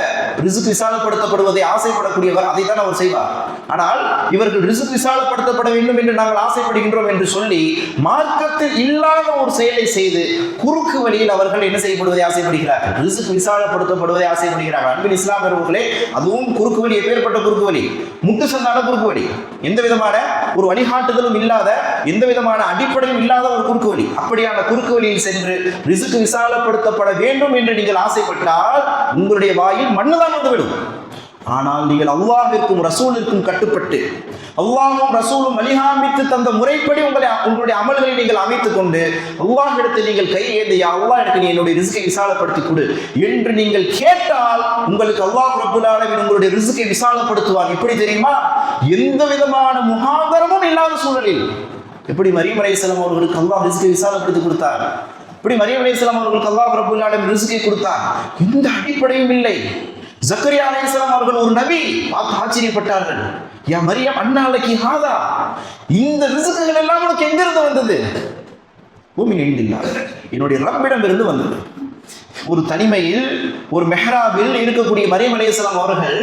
ரிஸ்க் விசாலப்படுத்தப்படுவதை ஆசைப்படக்கூடியவர் அதை தான் அவர் செய்வார். ஆனால் இவர்கள் ரிஸ்க் விசாலப்படுத்தப்பட வேண்டும் என்று நாங்கள் ஆசைப்படுகின்றோம் என்று சொல்லி மார்க்கத்தில் இல்லாத ஒரு செயலை செய்து குறுக்கு வழியில் அவர்கள் என்ன செய்யப்படுவதை ஆசைப்படுகிறார்கள், ரிஸ்க் விசாலப்படுத்தப்படுவதை ஆசைப்படுகிறார்கள். அன்பின் இஸ்லாமியர்களே, அதுவும் குறுக்கு வழி, எப்பேற்பட்ட குறுக்கு வழி, முட்டு சந்தான குறுக்கு வழி, எந்த விதமான ஒரு வழிகாட்டுதலும் இல்லாத, எந்த விதமான அடிப்படை அடிப்படையும் இல்லாத ஒரு குறுக்கு வழி. அப்படியான குறுக்கு வழியில் சென்று ரிஸ்க் விசாலப்படுத்தப்பட வேண்டும் என்று நீங்கள் ஆசைப்பட்டால் உங்களுடைய வாயில் மண்ணுதான் வந்துவிடும். ஆனால் நீங்கள் அல்லாஹ்விற்கும் ரசூலிற்கும் கட்டுப்பட்டு அல்லாஹும் ரசூலும் வழிகாண்பித்து தந்த முறைப்படி உங்களுடைய அமல்களை நீங்கள் அமைத்துக் கொண்டு அல்லாஹ்விடத்தில் நீங்கள் கை ஏந்தி, அல்லாஹ் எனக்கு நீ என்னுடைய ரிஸ்கை விசாலப்படுத்தி கொடு என்று நீங்கள் கேட்டால் உங்களுக்கு அல்லாஹ் ரப்புல் ஆலமீன் உங்களுடைய ரிஸ்கை விசாலப்படுத்துவார். எப்படி தெரியுமா? எந்த விதமான முகாந்தரமும் இல்லாத சூழலில். எப்படி மரியம் அலைஹிஸ்ஸலாம் அவர்களுக்கு அல்லாஹ் ரிஸ்கை விசாலப்படுத்தி கொடுத்தார், இப்படி மரியம் அலைஹிஸ்ஸலாம் அவர்களுக்கு அல்லாஹ் ரப்புல் ஆலமீன் ரிஸ்கை கொடுத்தார். எந்த அடிப்படையும் இல்லை. ஜக்கரியா அலைஹிஸ்ஸலாம் அவர்கள் ஒரு நபி, பார்த்து ஆச்சரியப்பட்டார்கள். யா மரியம் அன்னாலகி ஹாதா, இந்த ரிஸ்குகள் எல்லாம் உனக்கு எங்கிருந்து வந்தது? பூமியின் இண்டில்லா, என்னுடைய ரப்பிடம் இருந்து வந்தது. ஒரு தனிமையில் ஒரு மெஹராபில் இருக்கக்கூடிய மரியம் அலைஹிஸ்ஸலாம் அவர்கள்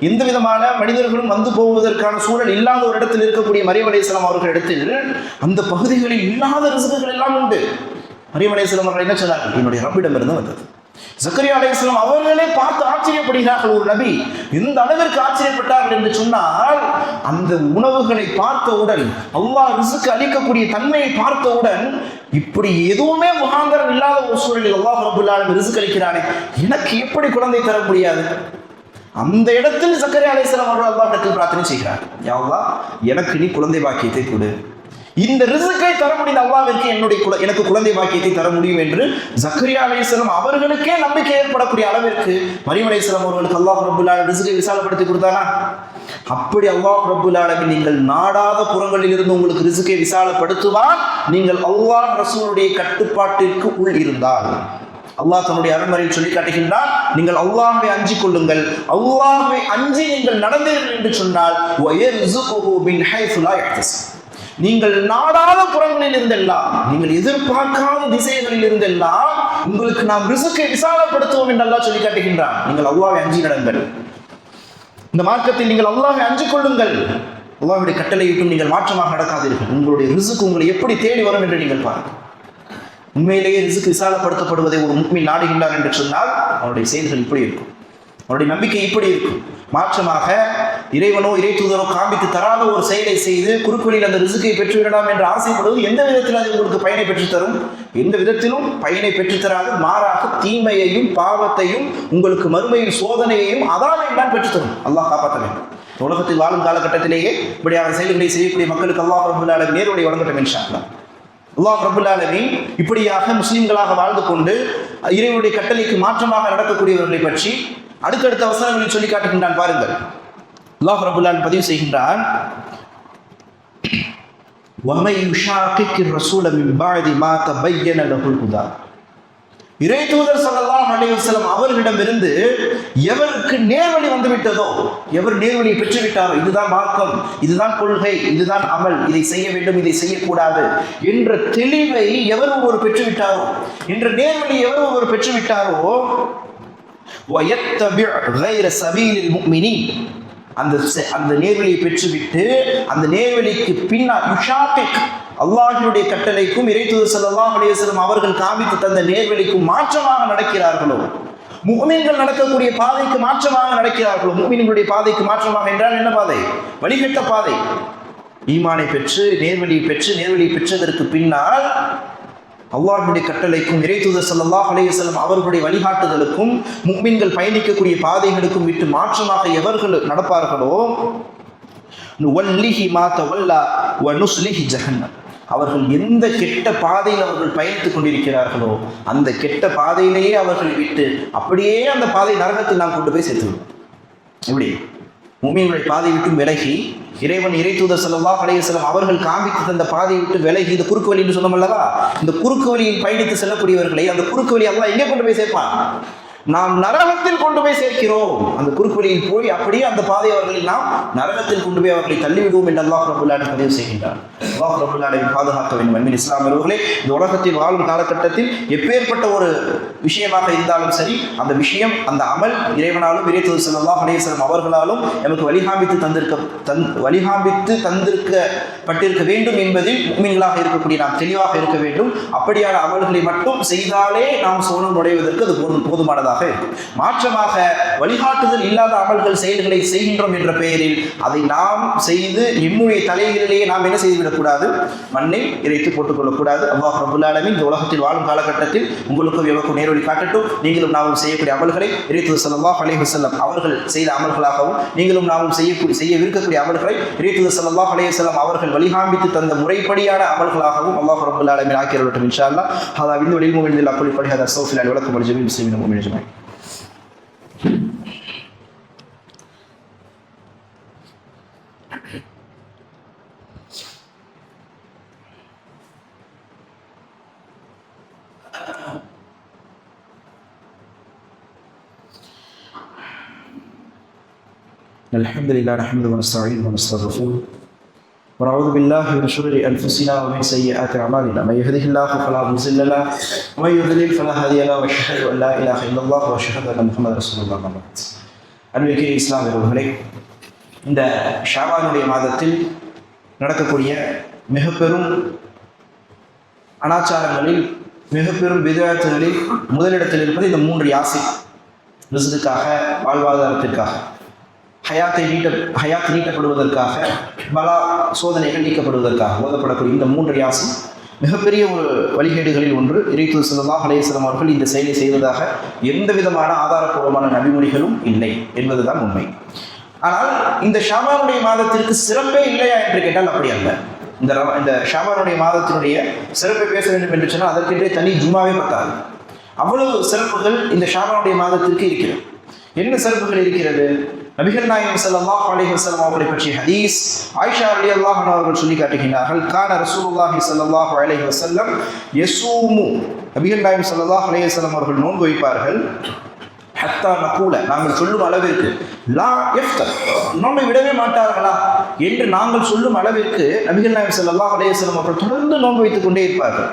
எந்த விதமான மனிதர்களும் வந்து போவதற்கான சூழல் இல்லாத ஒரு இடத்தில் இருக்கக்கூடிய மரியம் அலைஹிஸ்ஸலாம் அவர்கள் இடத்தில் அந்த பகுதிகளில் இல்லாத ரிஸ்குகள் எல்லாம் உண்டு. மரியம் அலைஹிஸ்ஸலாம் அவர்கள் என்ன சொன்னார்கள்? என்னுடைய ரப்பிடம் இருந்து வந்தது. ஜக்கரியா அலைஹிஸ்ஸலாம் அவர்களே பார்த்து ஆச்சரியப்படுகிறார்கள். ஒரு நபி இந்த அளவிற்கு ஆச்சரியப்பட்டார்கள் என்று சொன்னால், அந்த உணவுகளை பார்த்தவுடன், அல்லாஹ் ரிஸ்க் அளிக்கக்கூடிய தன்மையை பார்த்தவுடன், இப்படி எதுவுமே முகாந்தரம் இல்லாத ஒரு சூழலில் அல்லாஹ் ரப்புல் ஆலமீன் ரிஸ்க் அளிக்கிறானே, எனக்கு எப்படி குழந்தை தர முடியாது? அந்த இடத்தில் ஜக்கரியா அலைஹிஸ்ஸலாம் அவர்கள் அல்லாஹ்விடத்தில் பிரார்த்தனை செய்கிறார். யா அல்லாஹ், எனக்கு நீ குழந்தை பாக்கியத்தை கொடு. இந்த ரிஸ்கை தர முடிந்த அல்லாஹ்விற்கு எனக்கு குழந்தை பாக்கியத்தை தர முடியும் என்று ஜக்கரியா அலைஹிஸ்ஸலாம் அவர்களுக்கே நம்பிக்கை ஏற்படக்கூடிய அளவிற்கு மரியம் அலைஹிஸ்ஸலாம் அவர்களுக்கு அல்லாஹ் ரப்புல் ஆலமீன் ரிஸ்கை விசாலப்படுத்தி கொடுத்தானா? அப்படி அல்லாஹ் ரப்புல் ஆலமீன் நீங்கள் நாடாத புறங்களில் இருந்து உங்களுக்கு ரிஸ்கை விசாலப்படுத்துவான், நீங்கள் அல்லாஹ் ரசூலுடைய கட்டுப்பாட்டிற்கு உள் இருந்தால். அல்லாஹ் தன்னுடைய அருள்மறையில் சொல்லி காட்டுகின்றான், நீங்கள் அல்லாஹ்வை அஞ்சிக் கொள்ளுங்கள், அல்லாஹ்வை அஞ்சி நீங்கள் நடந்தீர்கள் என்று சொன்னால் வயர்ஸுகுஹு மின் ஹைஸு லா யஹ்தஸிப், நீங்கள் நாடாத புறங்களில் இருந்தெல்லாம், நீங்கள் எதிர்பார்க்காத திசைகளில் இருந்தெல்லாம் உங்களுக்கு நாம் ரிஸ்கை விசாலப்படுத்துவோம் என்று அல்லாஹ் சொல்லி காட்டுகின்றான். நீங்கள் அல்லாஹ்வை அஞ்சி நடங்கள், இந்த மார்க்கத்தில் நீங்கள் அல்லாஹ்வை அஞ்சிக் கொள்ளுங்கள், அல்லாஹ்வுடைய கட்டளையிட்டும் நீங்கள் மாற்றமாக நடக்காதீர்கள். உங்களுடைய ரிஸ்க் உங்களை எப்படி தேடி வரும் என்று நீங்கள் பாருங்கள். உண்மையிலேயே ரிஸ்க் விசாலப்படுத்தப்படுவதை ஒரு முஃமின் நாடுகின்றார் என்று சொன்னால் அவருடைய செயல்கள் இப்படி இருக்கும், அவருடைய நம்பிக்கை இப்படி இருக்கும். மாற்றமாக இறைவனோ இறை தூதரோ காண்பித்து தராத ஒரு செயலை செய்து குறுக்குவழியில் அந்த ரிஸ்கை பெற்றுவிடலாம் என்று ஆசைப்படுவது எந்த விதத்தில் அது உங்களுக்கு பயனை பெற்றுத்தரும்? எந்த விதத்திலும் பயனை பெற்றுத்தராது. மாறாக தீமையையும் பாவத்தையும் உங்களுக்கு மறுமையில் சோதனையையும் அதாவையும் தான் பெற்றுத்தரும். அல்லாஹ் காப்பாற்ற வேண்டும். உலகத்தில் வாழும் காலகட்டத்திலேயே இப்படியான செயல்களை செய்யக்கூடிய மக்களுக்கு அல்லாஹ் ரப்புல் ஆலமீன் நேர்வழி வழங்கட்டும் இன்ஷா அல்லாஹ். அல்லாஹ் ரப்புல் ஆலமீன் இப்படியாக முஸ்லிம்களாக வாழ்ந்து கொண்டு இறைவனுடைய கட்டளைக்கு மாற்றமாக நடக்கக்கூடியவர்களை பற்றி அடுத்தடுத்த வசனங்களில் சொல்லி காட்டுகின்றான். பாருங்கள், அல்லாஹ் ரப்புல் ஆலமீன் பதிவு செய்கின்றான், وَمَن يُشَاقِقِ الرَّسُولَ مِن بَعْدِ مَا تَبَيَّنَ لَهُ الْهُدَى, இறை தூதர் ஸல்லல்லாஹு அலைஹி வஸல்லம் அவர்களிடமிருந்து எவருக்கு நேர்வழி வந்துவிட்டதோ, எவர் நேர்வழியை பெற்றுவிட்டாரோ, இதுதான் மார்க்கம், இதுதான் கொள்கை, இதுதான் அமல், இதை செய்ய வேண்டும், இதை செய்யக்கூடாது என்ற தெளிவை எவர் ஒருவர் பெற்றுவிட்டாரோ, என்ற நேர்வழி எவர் ஒருவர் பெற்றுவிட்டாரோ, وَيَتَّبِعْ غَيْرَ سَبِيلِ الْمُؤْمِنِينَ, அந்த நேர்வழியை பெற்றுவிட்டு அந்த நேர்வழிக்கு பின்னால் யுஷாகிக், அல்லாஹ்வுடைய கட்டளைக்கும் இறை தூதர் ஸல்லல்லாஹு அலைஹி வஸல்லம் அவர்கள் காமித்து தந்த நேர்வழிக்கும் மாற்றமாக நடக்கிறார்களோ, முஃமின்கள் நடக்கக்கூடிய பாதைக்கு மாற்றமாக நடக்கிறார்களோ. முஃமின்களுடைய பாதைக்கு மாற்றமாக என்றால் என்ன பாதை? வழிகட்ட பாதை. ஈமானை பெற்று நேர்வழியை பெற்றதற்கு பின்னால் அல்லாஹ்வுடைய கட்டளைக்கும் இறை தூதர் ஸல்லல்லாஹு அலைஹி வஸல்லம் அவர்களுடைய வழிகாட்டுதலுக்கும் முஃமின்கள் பயணிக்கக்கூடிய பாதைகளுக்கும் விட்டு மாற்றமாக எவர்கள் நடப்பார்களோ, நுவல்லிஹி மா தவல்லா வ நுஸ்லிஹி ஜஹன்னம், அவர்கள் எந்த கெட்ட பாதையில் அவர்கள் பயணித்துக் கொண்டிருக்கிறார்களோ அந்த கெட்ட பாதையிலேயே அவர்கள் விட்டு அப்படியே அந்த பாதை நரகத்தில் நாம் கொண்டு போய் சேர்த்துவிடும். எப்படி? முஃமின்களுடைய பாதை விட்டு விலகி இறைவன் இறை தூதர் ஸல்லல்லாஹு அலைஹி வஸல்லம் அவர்கள் காண்பித்து தந்த பாதையை விட்டு விலகி, இந்த குறுக்கு வழி என்று சொன்னோம் அல்லவா, இந்த குறுக்கு வழியில் பயணித்து செல்லக்கூடியவர்களை அந்த குறுக்கு வழி அல்லாஹ் எங்கே கொண்டு போய் சேர்ப்பான்? நாம் நரகத்தில் கொண்டு போய் சேர்க்கிறோம். அந்த குறுக்கு வழியில் போய் அப்படியே அந்த பாதை அவர்களை நாம் நரகத்தில் கொண்டு போய் அவர்களை தள்ளிவிடுவோம் என்று அல்லாஹ் ரப்புல் ஆலமீன் பதிவு செய்கின்றார். அல்லாஹ் ரப்புல் ஆலமீன் பாதுகாக்க வேண்டும். அன்பின் இஸ்லாமியர்களே, இந்த உலகத்தில் வாழும் காலகட்டத்தில் எப்பேற்பட்ட ஒரு விஷயமாக இருந்தாலும் சரி, அந்த விஷயம், அந்த அமல் இறைவனாலும் இறை தூதர் ஸல்லல்லாஹு அலைஹி வஸல்லம் அவர்களாலும் நமக்கு வழிகாண்பித்து தந்திருக்கப்பட்டிருக்க வேண்டும் என்பதில் முஃமின்களாக இருக்கக்கூடிய நாம் தெளிவாக இருக்க வேண்டும். அப்படியான அமல்களை மட்டும் செய்தாலே நாம் சோனம் நுழைவதற்கு அது போதுமானதாக. மாற்றமாக வழிகாட்டுதல் இல்லாத அமல்கள் செயல்களை செய்கின்றோம் என்ற பெயரில் அதை நாம் செய்து என்னுடைய தலைகளிலேயே நாம் என்ன செய்துவிடக்கூடாது? கொள்ளக்கூடாது, மண்ணை இறைத்து போட்டுக் கொள்ளக்கூடாது. அல்லாஹ் ரப்பல் ஆலமீன் இந்த உலகத்தில் வாழும் காலகட்டத்தில் உங்களுக்கும் எவருக்கும் நேர்வழி காட்டட்டும். நீங்களும் நாமும் செய்யக்கூடிய அமல்களை இறைத்தூதர் ஸல்லல்லாஹு அலைஹி வஸல்லம் அவர்கள் செய்த அமல்களாகவும், நீங்களும் நாமும் செய்யவிருக்கக்கூடிய அமல்களை இறைத்தூதர் ஸல்லல்லாஹு அலைஹி வஸல்லம் அவர்கள் வழிகாண்பித்து தந்த முறைப்படியான அமல்களாகவும் அல்லாஹ் ரப்பல் ஆலமீன் ஆக்கி அருளட்டும் இன்ஷா அல்லாஹ். ஹதா பில் இல்மு பில் அக்லி ஃபலி ஹதா ஸௌஃபில் அலி வலக்கும் வல் ஜமீல் முஸ்லிமீன் முஃமினீன் அஜ்மஈன். الحمد لله نحمده ونستعينه ونستغفره ونعوذ بالله من شرور انفسنا ومن سيئات اعمالنا من يهده الله فلا مضل له ومن يضلل فلا هادي له واشهد ان لا اله الا الله واشهد ان محمدا رسول الله. அன்பிற்குரிய இஸ்லாமியர்களே, இந்த ஷாபானுடைய மாதத்தில் நடக்கக்கூடிய மிக பெரும் அனாச்சாரங்களில், மிக பெரும் பித்அத்துகளில் முதலிடத்தில் இருப்பது இந்த 3 யாசின். ரிஸ்குக்காக, வாழ்வாதாரத்திற்காக, ஹயாத் நீட்டப்படுவதற்காக, பலா சோதனைகள் நீக்கப்படுவதற்காக ஓதப்படக்கூடிய இந்த 3 யாசின் மிகப்பெரிய ஒரு வழிகேடுகளில் ஒன்று. இறைத்தூதர் ஸல்லல்லாஹு அலைஹி வஸல்லம் அவர்கள் இந்த செயலை செய்வதாக எந்த விதமான ஆதாரப்பூர்வமான நபிமொழிகளும் இல்லை என்பதுதான் உண்மை. ஆனால் இந்த ஷாபானுடைய மாதத்திற்கு சிறப்பே இல்லையா என்று கேட்டால் அப்படி அல்ல. இந்த ஷாபானுடைய மாதத்தினுடைய சிறப்பை பேச வேண்டும் என்று சொன்னால் அதற்கென்றே தனி ஜும்மாவே பத்தாது. அவ்வளவு சிறப்புகள் இந்த ஷாபானுடைய மாதத்திற்கு இருக்கிறது. என்ன சிறப்புகள் இருக்கிறது? நபிகள் நாயகம் ஸல்லல்லாஹு அலைஹி வஸல்லம் அவர்களை பற்றிய ஹதீஸ் ஆயிஷா ரலியல்லாஹு அன்ஹா அவர்கள் சொல்லி காட்டுகிறார்கள். கான ரசூலுல்லாஹி ஸல்லல்லாஹு அலைஹி வஸல்லம் யஸூமு, நபிகள் நாயகம் ஸல்லல்லாஹு அலைஹி வஸல்லம் அவர்கள் நோன்பு வைப்பார்கள். ஹத்தா நகூல, நாங்கள் சொல்லும் அளவிற்கு, லா யஃப்தர், நோன்பை விடவே மாட்டார்களா என்று நாங்கள் சொல்லும் அளவிற்கு நபிகள் நாயகம் ஸல்லல்லாஹு அலைஹி வஸல்லம் அவர்கள் தொடர்ந்து நோன்பு வைத்துக் கொண்டே இருப்பார்கள்.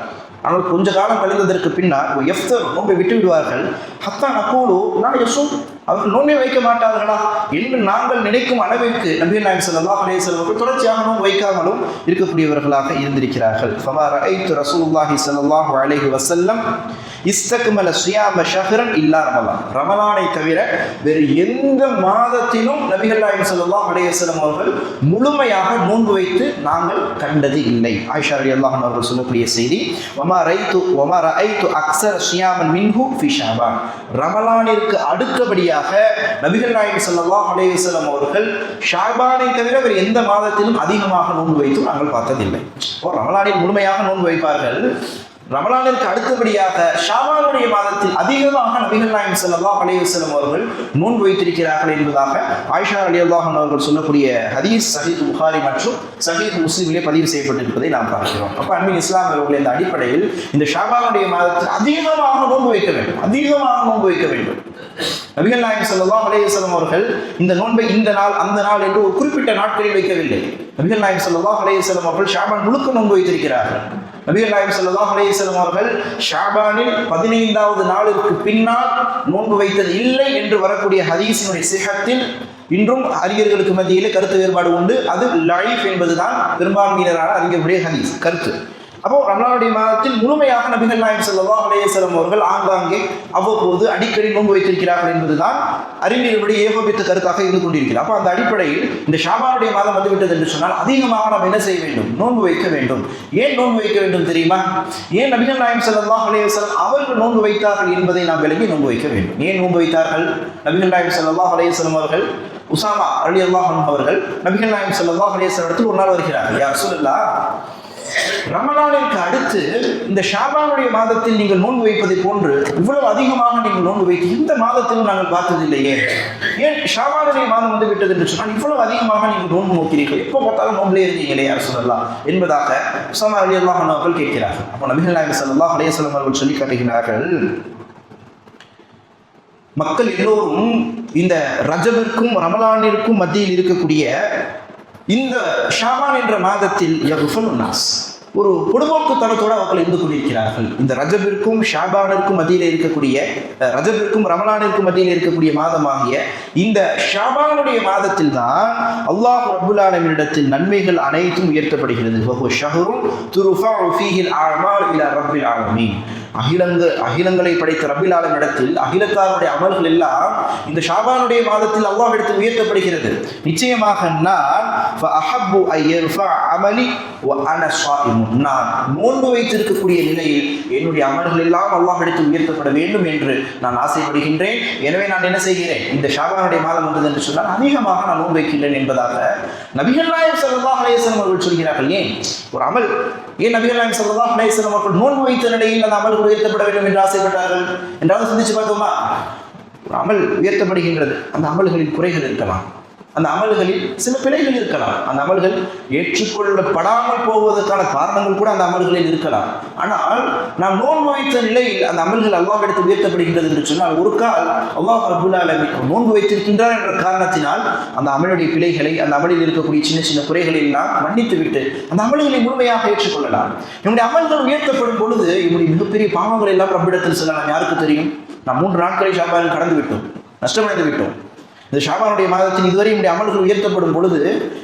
ஆனால் கொஞ்ச காலம் கழிந்ததற்கு பின்னால் எஃப்தர் நோன்பை விட்டு விடுவார்கள். ஹத்தா நகூலு லா யஸூம், அவர்கள் நோன்பை வைக்க மாட்டார்களா என்று நாங்கள் நினைக்கும் அளவிற்கு நபிகள் நாயகம் ஸல்லல்லாஹு அலைஹி வஸல்லம் அவர்கள் தொடர்ச்சியாக நோன்பு வைக்காமலும் இருக்கக்கூடியவர்களாக இருந்திருக்கிறார்கள். ஃபமா ரஅய்து ரசூலுல்லாஹி ஸல்லல்லாஹு அலைஹி வஸல்லம் இஸ்தக்மல ஸியாம ஷஹ்ரன் இல்லா ரமலான், ரமலானை தவிர வேறு எந்த மாதத்திலும் நபிகள் நாயகம் ஸல்லல்லாஹு அலைஹி வஸல்லம் அவர்கள் முழுமையாக நோன்பு வைத்து நாங்கள் கண்டது இல்லை. ஆயிஷா ரலியல்லாஹு அன்ஹா அவர்கள் சொல்லக்கூடிய செய்தி, வமா ரஅய்து அக்ஸர ஸியாமன் மின்ஹு ஃபி ஷஅபான், ரமலானிற்கு அடுத்தபடியாக நபிகள் நாயகம் ஸல்லல்லாஹு அலைஹி வஸல்லம் அவர்கள் ஷஅபானை தவிர வேறு எந்த மாதத்திலும் அதிகமாக நோன்பு வைத்து நாங்கள் பார்த்ததில்லை. ரமலானில் முழுமையாக நோன்பு வைப்பார்கள். ரமலானிற்கு அடுத்தபடியாக ஷாபானுடைய மாதத்தில் அதிகமாக நபிகள் நாயகம் ஸல்லல்லாஹு அலைஹி வஸல்லம் அவர்கள் நோன்பு வைத்திருக்கிறார்கள் என்பதாக ஆயிஷா ரலியல்லாஹு அன்ஹா அவர்கள் சொல்லக்கூடிய ஹதீஸ் சஹீஹ் புகாரி மற்றும் சஹீஹ் முஸ்லிமிலே பதிவு செய்யப்பட்டிருப்பதை நாம் பார்க்கிறோம். அப்போ அன்பின் இஸ்லாமியர்களே, இந்த அடிப்படையில் இந்த ஷாபானுடைய மாதத்தில் அதிகமாக நோன்பு வைக்க வேண்டும், அதிகமாக நோன்பு வைக்க வேண்டும். நபிகள் நாயகம் ஸல்லல்லாஹு அலைஹி வஸல்லம் அவர்கள் இந்த நோன்பை இந்த நாள் அந்த நாள் என்று ஒரு குறிப்பிட்ட நாட்களில் வைக்கவில்லை. நபிகள் நாயகம் ஸல்லல்லாஹு அலைஹி வஸல்லம் அவர்கள் ஷாபான் முழுக்க நோன்பு வைத்திருக்கிறார்கள். நபிகள் நாயகம் ஸல்லல்லாஹு அலைஹி வஸல்லம் அவர்கள் ஷாபானில் 15வது நாளுக்கு பின்னால் நோன்பு வைத்தது இல்லை என்று வரக்கூடிய ஹதீஸினுடைய சிஹத்தில் இன்றும் அறிஞர்களுக்கு மத்தியிலே கருத்து வேறுபாடு உண்டு. அது லைஃப் என்பதுதான் பெரும்பான்மையினரான அறிஞர்களுடைய ஹதீஸ் கருத்து. அப்போ ரமலானுடைய மாதத்தில் முழுமையாக நபிகள் நாயகம் ஸல்லல்லாஹு அலைஹி வஸல்லம் அவர்கள் ஆங்காங்கே அவ்வப்போது அடிக்கடி நோன்பு வைத்திருக்கிறார்கள் என்பதுதான் அறிஞர்களுடைய ஏகோபித்த கருத்தாக இருந்து கொண்டிருக்கிறது. அப்போ அந்த அடிப்படையில் இந்த ஷாபானுடைய மாதம் வந்துவிட்டது என்று சொன்னால் அதிகமாக நாம் என்ன செய்ய வேண்டும்? நோன்பு வைக்க வேண்டும். ஏன் நோன்பு வைக்க வேண்டும் தெரியுமா? ஏன் நபிகள் நாயகம் ஸல்லல்லாஹு அலைஹி வஸல்லம் அவர்கள் நோன்பு வைத்தார்கள் என்பதை நாம் விளங்கி நோன்பு வைக்க வேண்டும். ஏன் நோன்பு வைத்தார்கள்? நபிகள் நாயகம் ஸல்லல்லாஹு அலைஹி வஸல்லம் அவர்கள், உஸாமா ரலியல்லாஹு அன்ஹு அவர்கள் நபிகள் நாயகம் ஸல்லல்லாஹு அலைஹி வஸல்லம் இடத்தில் ஒரு நாள் வருகிறார்கள். யா ரசூலல்லாஹ், ரமலானிற்கு அடுத்து இந்த ஷாபானுடைய மாதத்தில் நீங்கள் நோன்பு வைப்பதை போன்று இவ்வளவு அதிகமாக நீங்கள் நோன்பு வைத்து இந்த மாதத்திலும் நாங்கள் பார்த்ததில்லையே, ஏன் ஷாபானுடைய மாதம் வந்து விட்டது என்று சொன்னால் இவ்வளவு அதிகமாக நீங்கள் நோன்பு நோக்கிறீர்கள், எப்போ பார்த்தாலும் நோன்புலே இருந்தீங்களே யார் சொல்லலாம் என்பதாக உஸாமா ரலியல்லாஹு அன்ஹு அவர்கள் கேட்கிறார்கள். அப்போ நபிகள் நாயகம் ஸல்லல்லாஹு அலைஹி வஸல்லம் அவர்கள் சொல்லி காட்டுகிறார்கள், மக்கள் எல்லோரும் இந்த ரஜபிற்கும் ரமலானிற்கும் மத்தியில் இருக்கக்கூடிய இந்த ஷாபான் என்ற மாதத்தில் யஃபுலுன் நாஸ், ஒரு பொதுபோக்கு தனத்தோடு அவர்கள் இருந்து கொண்டிருக்கிறார்கள். இந்த ரஜபிற்கும் ஷாபானிற்கும் மத்தியில் இருக்கக்கூடிய, ரஜபிற்கும் ரமலானிற்கும் மத்தியில் இருக்கக்கூடிய மாதமாகிய இந்த ஷாபானுடைய மாதத்தில் தான் அல்லாஹ் ரப்புல் ஆலமீனிடத்தில் நன்மைகள் அனைத்தும் உயர்த்தப்படுகிறது. வஹுவ ஷஹ்ருன் துர்ஃபஉ ஃபீஹில் அஅமால் இலா ரப்பில் ஆலமீன், அகிலங்களை படைத்த ரப்பில் ஆலமீன் இடத்தில் அகிலத்தாருடைய அமல்கள் எல்லாம் இந்த ஷாபானுடைய மாதத்தில் அல்லாஹ் இடத்தில் உயர்த்தப்படுகிறது. நிச்சயமாக நான் நோன்பு வைத்திருக்கக்கூடிய நிலையில் என்னுடைய அமல்கள் எல்லாம் அல்லாஹ் இடத்தில் உயர்த்தப்பட வேண்டும் என்று நான் ஆசைப்படுகின்றேன். எனவே நான் என்ன செய்கிறேன், இந்த ஷாபானுடைய மாதம் வந்தது என்று சொன்னால் அதிகமாக நான் நோன்பு வைக்கின்றேன் என்பதாக நபிகள் நாயகம் ஸல்லல்லாஹு அலைஹி வஸல்லம் அவர்கள் சொல்கிறார்கள். ஏன் ஒரு அமல், ஏன் நபிகள் நாயகம் ஸல்லல்லாஹு அலைஹி வஸல்லம் அவர்கள் நோன்பு வைத்த நிலையில் அந்த அமல்கள் உயர்த்தப்பட வேண்டும் என்று ஆசைப்பட்டார்கள் என்றாவது சிந்திச்சு பார்த்தோமா? ஒரு அமல் உயர்த்தப்படுகின்றது, அந்த அமல்களில் குறைகள் இருக்கலாம், அந்த அமல்களில் சில பிழைகள் இருக்கலாம், அந்த அமல்கள் ஏற்றுக்கொள்ளப்படாமல் போவதற்கான காரணங்கள் கூட அந்த அமல்களில் இருக்கலாம். ஆனால் நாம் நோன்பு வைத்த நிலையில் அந்த அமல்கள் அல்லாஹ் எடுத்து உயர்த்தப்படுகின்றது என்று சொன்னால் ஒரு கால் அல்லாஹ் ரப்பல் ஆலமீன் நோன்பு வைத்திருக்கின்றார் என்ற காரணத்தினால் அந்த அமலுடைய பிழைகளை, அந்த அமலில் இருக்கக்கூடிய சின்ன சின்ன குறைகளை எல்லாம் மன்னித்து விட்டு அந்த அமல்களை முழுமையாக ஏற்றுக்கொள்ளலாம். நம்முடைய அமல்கள் உயர்த்தப்படும் பொழுது நம்முடைய மிகப்பெரிய பாவங்கள் எல்லாம் ரப்பிடத்தில் சொல்லலாம். யாருக்கு தெரியும்? நாம் 3 நாட்களை ஷாபானில் கடந்து விட்டோம், நஷ்டமடைந்து விட்டோம். இந்த ஷாபானுடைய மாதத்தில் இதுவரை நம்முடைய அமல்கள் உயர்த்தப்படும் பொழுது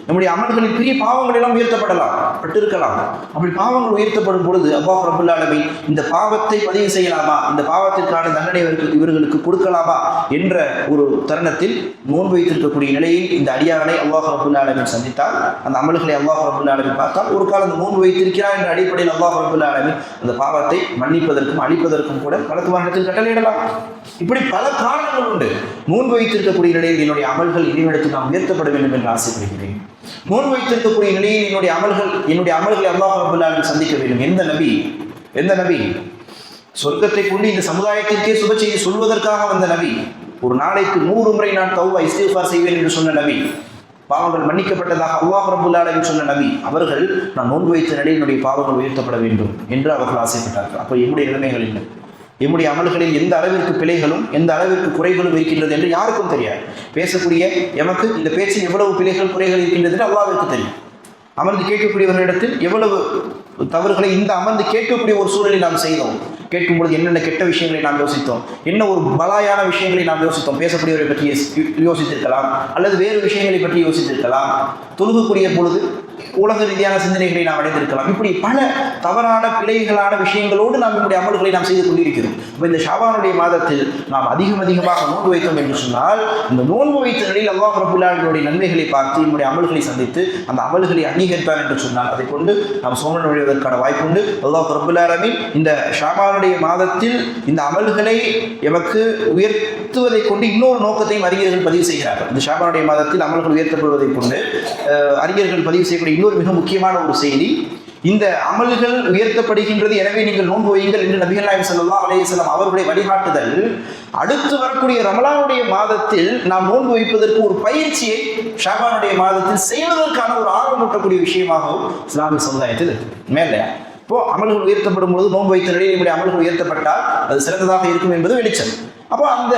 நம்முடைய அமல்களில் பெரிய பாவங்கள் எல்லாம் உயர்த்தப்பட்டிருக்கலாம். அப்படி பாவங்கள் உயர்த்தப்படும் பொழுது அல்லாஹ் ரப்பல் ஆலமீன் இந்த பாவத்தை பதிவு செய்யலாமா, இந்த பாவத்திற்கான தண்டனை இவர்களுக்கு கொடுக்கலாமா என்ற ஒரு தருணத்தில் நோன்பு வைத்திருக்கக்கூடிய நிலையில் இந்த அடியானை அல்லாஹ் ரப்பல் ஆலமீன் சந்தித்தால், அந்த அமல்களை அல்லாஹ் ரப்பல் ஆலமீன் பார்த்தால் ஒரு காலம் அந்த நோன்பு வைத்திருக்கிறார் என்ற அடிப்படையில் அல்லாஹ் ரப்பல் ஆலமீன் அந்த பாவத்தை மன்னிப்பதற்கும் அழிப்பதற்கும் கூட வழக்குவாரத்தில் கட்டளையிடலாம். இப்படி பல காரணங்கள் உண்டு. நோன்பு வைத்திருக்கக்கூடிய நிலையில் என்னுடைய அமல்கள் இறைவனிடத்தில் நாம் உயர்த்தப்பட வேண்டும் என்று ஆசைப்படுகிறேன். நோன்பு வைத்திருக்கக்கூடிய நிலையில் என்னுடைய அமல்களை அல்லாஹ் ரப்பல் ஆலமீன் சந்திக்க வேண்டும். எந்த நபி சொர்க்கத்தை கொண்டு இந்த சமுதாயத்திற்கே சுப செய்தி சொல்வதற்காக வந்த நபி, ஒரு நாளைக்கு 100 முறை நான் தௌபா இஸ்திக்ஃபார் செய்வேன் என்று சொன்ன நபி, பாவங்கள் மன்னிக்கப்பட்டதாக அல்லாஹ் ரப்பல் ஆலமீன் சொன்ன நபி அவர்கள் நான் நோன்பு வைத்த நிலையில் என்னுடைய பாவங்கள் உயர்த்தப்பட வேண்டும் என்று அவர்கள் ஆசைப்பட்டார்கள். அப்போ என்னுடைய நிலைமைகள் இல்லை, நம்முடைய அமல்களில் எந்த அளவிற்கு பிழைகளும் எந்த அளவிற்கு குறைகளும் இருக்கின்றது என்று யாருக்கும் தெரியாது. பேசக்கூடிய எமக்கு இந்த பேச்சில் எவ்வளவு பிழைகள் குறைகள் இருக்கின்றது என்று அல்லாஹ்விற்கு தெரியும். அமர்ந்து கேட்கக்கூடியவர்களிடத்தில் எவ்வளவு தவறுகளை இந்த அமர்ந்து கேட்கக்கூடிய ஒரு சூழலில் நாம் செய்தோம், கேட்கும் பொழுது என்னென்ன கெட்ட விஷயங்களை நாம் யோசித்தோம், என்ன ஒரு பலாயான விஷயங்களை நாம் யோசித்தோம், பேசக்கூடியவரை பற்றி யோசித்திருக்கலாம், அல்லது வேறு விஷயங்களை பற்றி யோசித்திருக்கலாம், தொழுகக்கூடிய பொழுது உலக ரீதியான சிந்தனைகளை நாம் அடைந்திருக்கலாம். இப்படி பல தவறான பிழைகளான விஷயங்களோடு நாம் நம்முடைய அமல்களை நாம் செய்து கொண்டிருக்கிறோம். இப்போ இந்த ஷாபானுடைய மாதத்தில் நாம் அதிகமாக நோன்பு வைத்தோம் என்று சொன்னால், இந்த நோன்பு வைத்த நிலையில் அல்லாஹ் ரப்பல் ஆலமீனுடைய நன்மைகளை பார்த்து நம்முடைய அமல்களை சந்தித்து அந்த அமல்களை அங்கீகரித்தார் என்று சொன்னால் அதை கொண்டு நாம் சோழன் நுழைவதற்கான வாய்ப்புண்டு. அல்லாஹ் ரப்பல் ஆலமீன் இந்த ஷாபானுடைய மாதத்தில் இந்த அமல்களை எமக்கு உயர்த்துவதை கொண்டு இன்னொரு நோக்கத்தையும் அறிஞர்கள் பதிவு செய்கிறார்கள். இந்த ஷாபானுடைய மாதத்தில் அமல்கள் உயர்த்தப்படுவதை கொண்டு அறிஞர்கள் பதிவு செய்யக்கூடிய இன்னொரு மிக முக்கியமான ஒரு செய்தி, இந்த அமல்கள் உயர்த்தப்படுகின்றது எனவே நீங்கள் நோன்பு வையுங்கள் என்று நபிகள் நாயகம் ஸல்லல்லாஹு அலைஹி வஸல்லம் அவருடைய வழிகாட்டுதல் அடுத்து வரக்கூடிய ரமலானுடைய மாதத்தில் நாம் நோன்பு வைப்பதற்கு ஒரு பயிற்சியை ஷாபானுடைய மாதத்தில் செய்வதற்கான ஒரு ஆர்வமூட்டக்கூடிய விஷயமாகவும் இஸ்லாமிய சமுதாயத்தில் மேலே இப்போ அமல்கள் உயர்த்தப்படும் பொழுது நோன்பு வைத்த நிலையில் நம்முடைய அமல்கள் உயர்த்தப்பட்டால் அது சிறந்ததாக இருக்கும் என்பது வெளிச்சம். அப்போ அந்த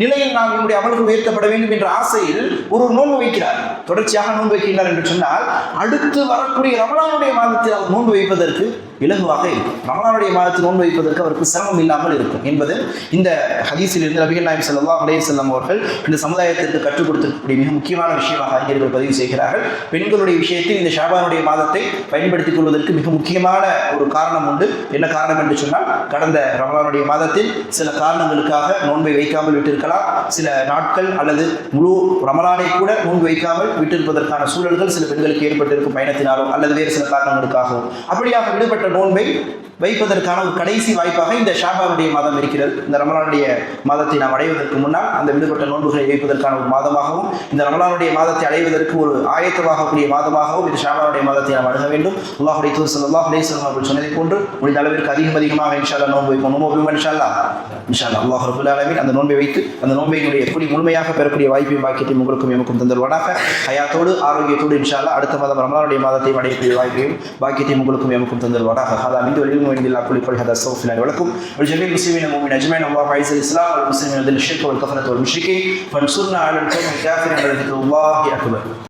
நிலையில் நாம் நம்முடைய அமல்கள் உயர்த்தப்பட வேண்டும் என்ற ஆசையில் ஒரு நோன்பு வைக்கிறார், தொடர்ச்சியாக நோன்பு வைக்கிறார் என்று சொன்னால் அடுத்து வரக்கூடிய ரமலானுடைய மாதத்தில் அவர் நோன்பு வைப்பதற்கு இலகுவாக இருக்கும். ரமலானுடைய மாதத்தில் நோன்பு வைப்பதற்கு அவருக்கு சிரமம் இல்லாமல் இருக்கும் என்பது இந்த ஹதீஸில் இருந்து நபிகள் நாயகம் ஸல்லல்லாஹு அலைஹி வஸல்லம் அவர்கள் இந்த சமுதாயத்திற்கு கற்றுக் கொடுத்திருக்கக்கூடிய மிக முக்கியமான விஷயமாக அறிஞர்கள் பதிவு செய்கிறார்கள். பெண்களுடைய விஷயத்தில் இந்த ஷாபானுடைய மாதத்தை பயன்படுத்திக் கொள்வதற்கு மிக முக்கியமான ஒரு காரணம் உண்டு. என்ன காரணம் என்று சொன்னால், கடந்த ரமலானுடைய மாதத்தில் சில காரணங்களுக்காக நோன்பை வைக்காமல் விட்டிருக்கலாம், சில நாட்கள் அல்லது முழு ரமலானை கூட நோன்பு வைக்காமல் விட்டிருப்பதற்கான சூழல்கள் சில பெண்களுக்கு ஏற்பட்டிருக்கும் பயணத்தினாலோ அல்லது வேறு சில காரணங்களுக்காகவும். அப்படியாக விடுபட்ட நோன்பை வைப்பதற்கான ஒரு கடைசி வாய்ப்பாக இந்த ஷாபானுடைய மாதம் இருக்கிறது. இந்த ரமலானுடைய மாதத்தை நாம் அடைவதற்கு முன்னால் அந்த விடுபட்ட நோன்புகளை வைப்பதற்கான ஒரு மாதமாகவும், இந்த ரமலானுடைய மாதத்தை அடைவதற்கு ஒரு ஆயத்தமாகக்கூடிய மாதமாகவும் இந்த ஷாபானுடைய மாதத்தை நாம் அணுக வேண்டும். அல்லாஹ்வுடைய தூதர் ஸல்லல்லாஹு அலைஹி வஸல்லம் அவர்கள் சொன்னதை போன்று முடிந்த அளவிற்கு அதிகமாக இன்ஷா அல்லாஹ் நோன்பு வைப்போம். நோன்பு இன்ஷா அல்லாஹ் அல்லாஹ் ரப்பல் ஆலமீன் அந்த நோன்பை வைத்து அந்த நோன்பையினுடைய கூலி முழுமையாக பெறக்கூடிய வாய்ப்பையும் பாக்கியத்தையும் உங்களுக்கும் எமக்கும் தந்தருவானாக. ஹயாத்தோடு ஆரோக்கியத்தோடு இன்ஷா அல்லாஹ் அடுத்த மாதம் ரமலானுடைய மாதத்தை அடையக்கூடிய வாய்ப்பையும் பாக்கியத்தையும் உங்களுக்கும் எமக்கும் தந்தருவானாக. ஹதா மின் வலியும் وإن كل قول هذا استغفر الله ولكم ولجميع المسلمين والمؤمنين أجمعين. اللهم أعز الإسلام والمسلمين وذل الشرك والكفرة والمشركين فانصرنا على القوم الكافرين. ولذكر الله أكبر.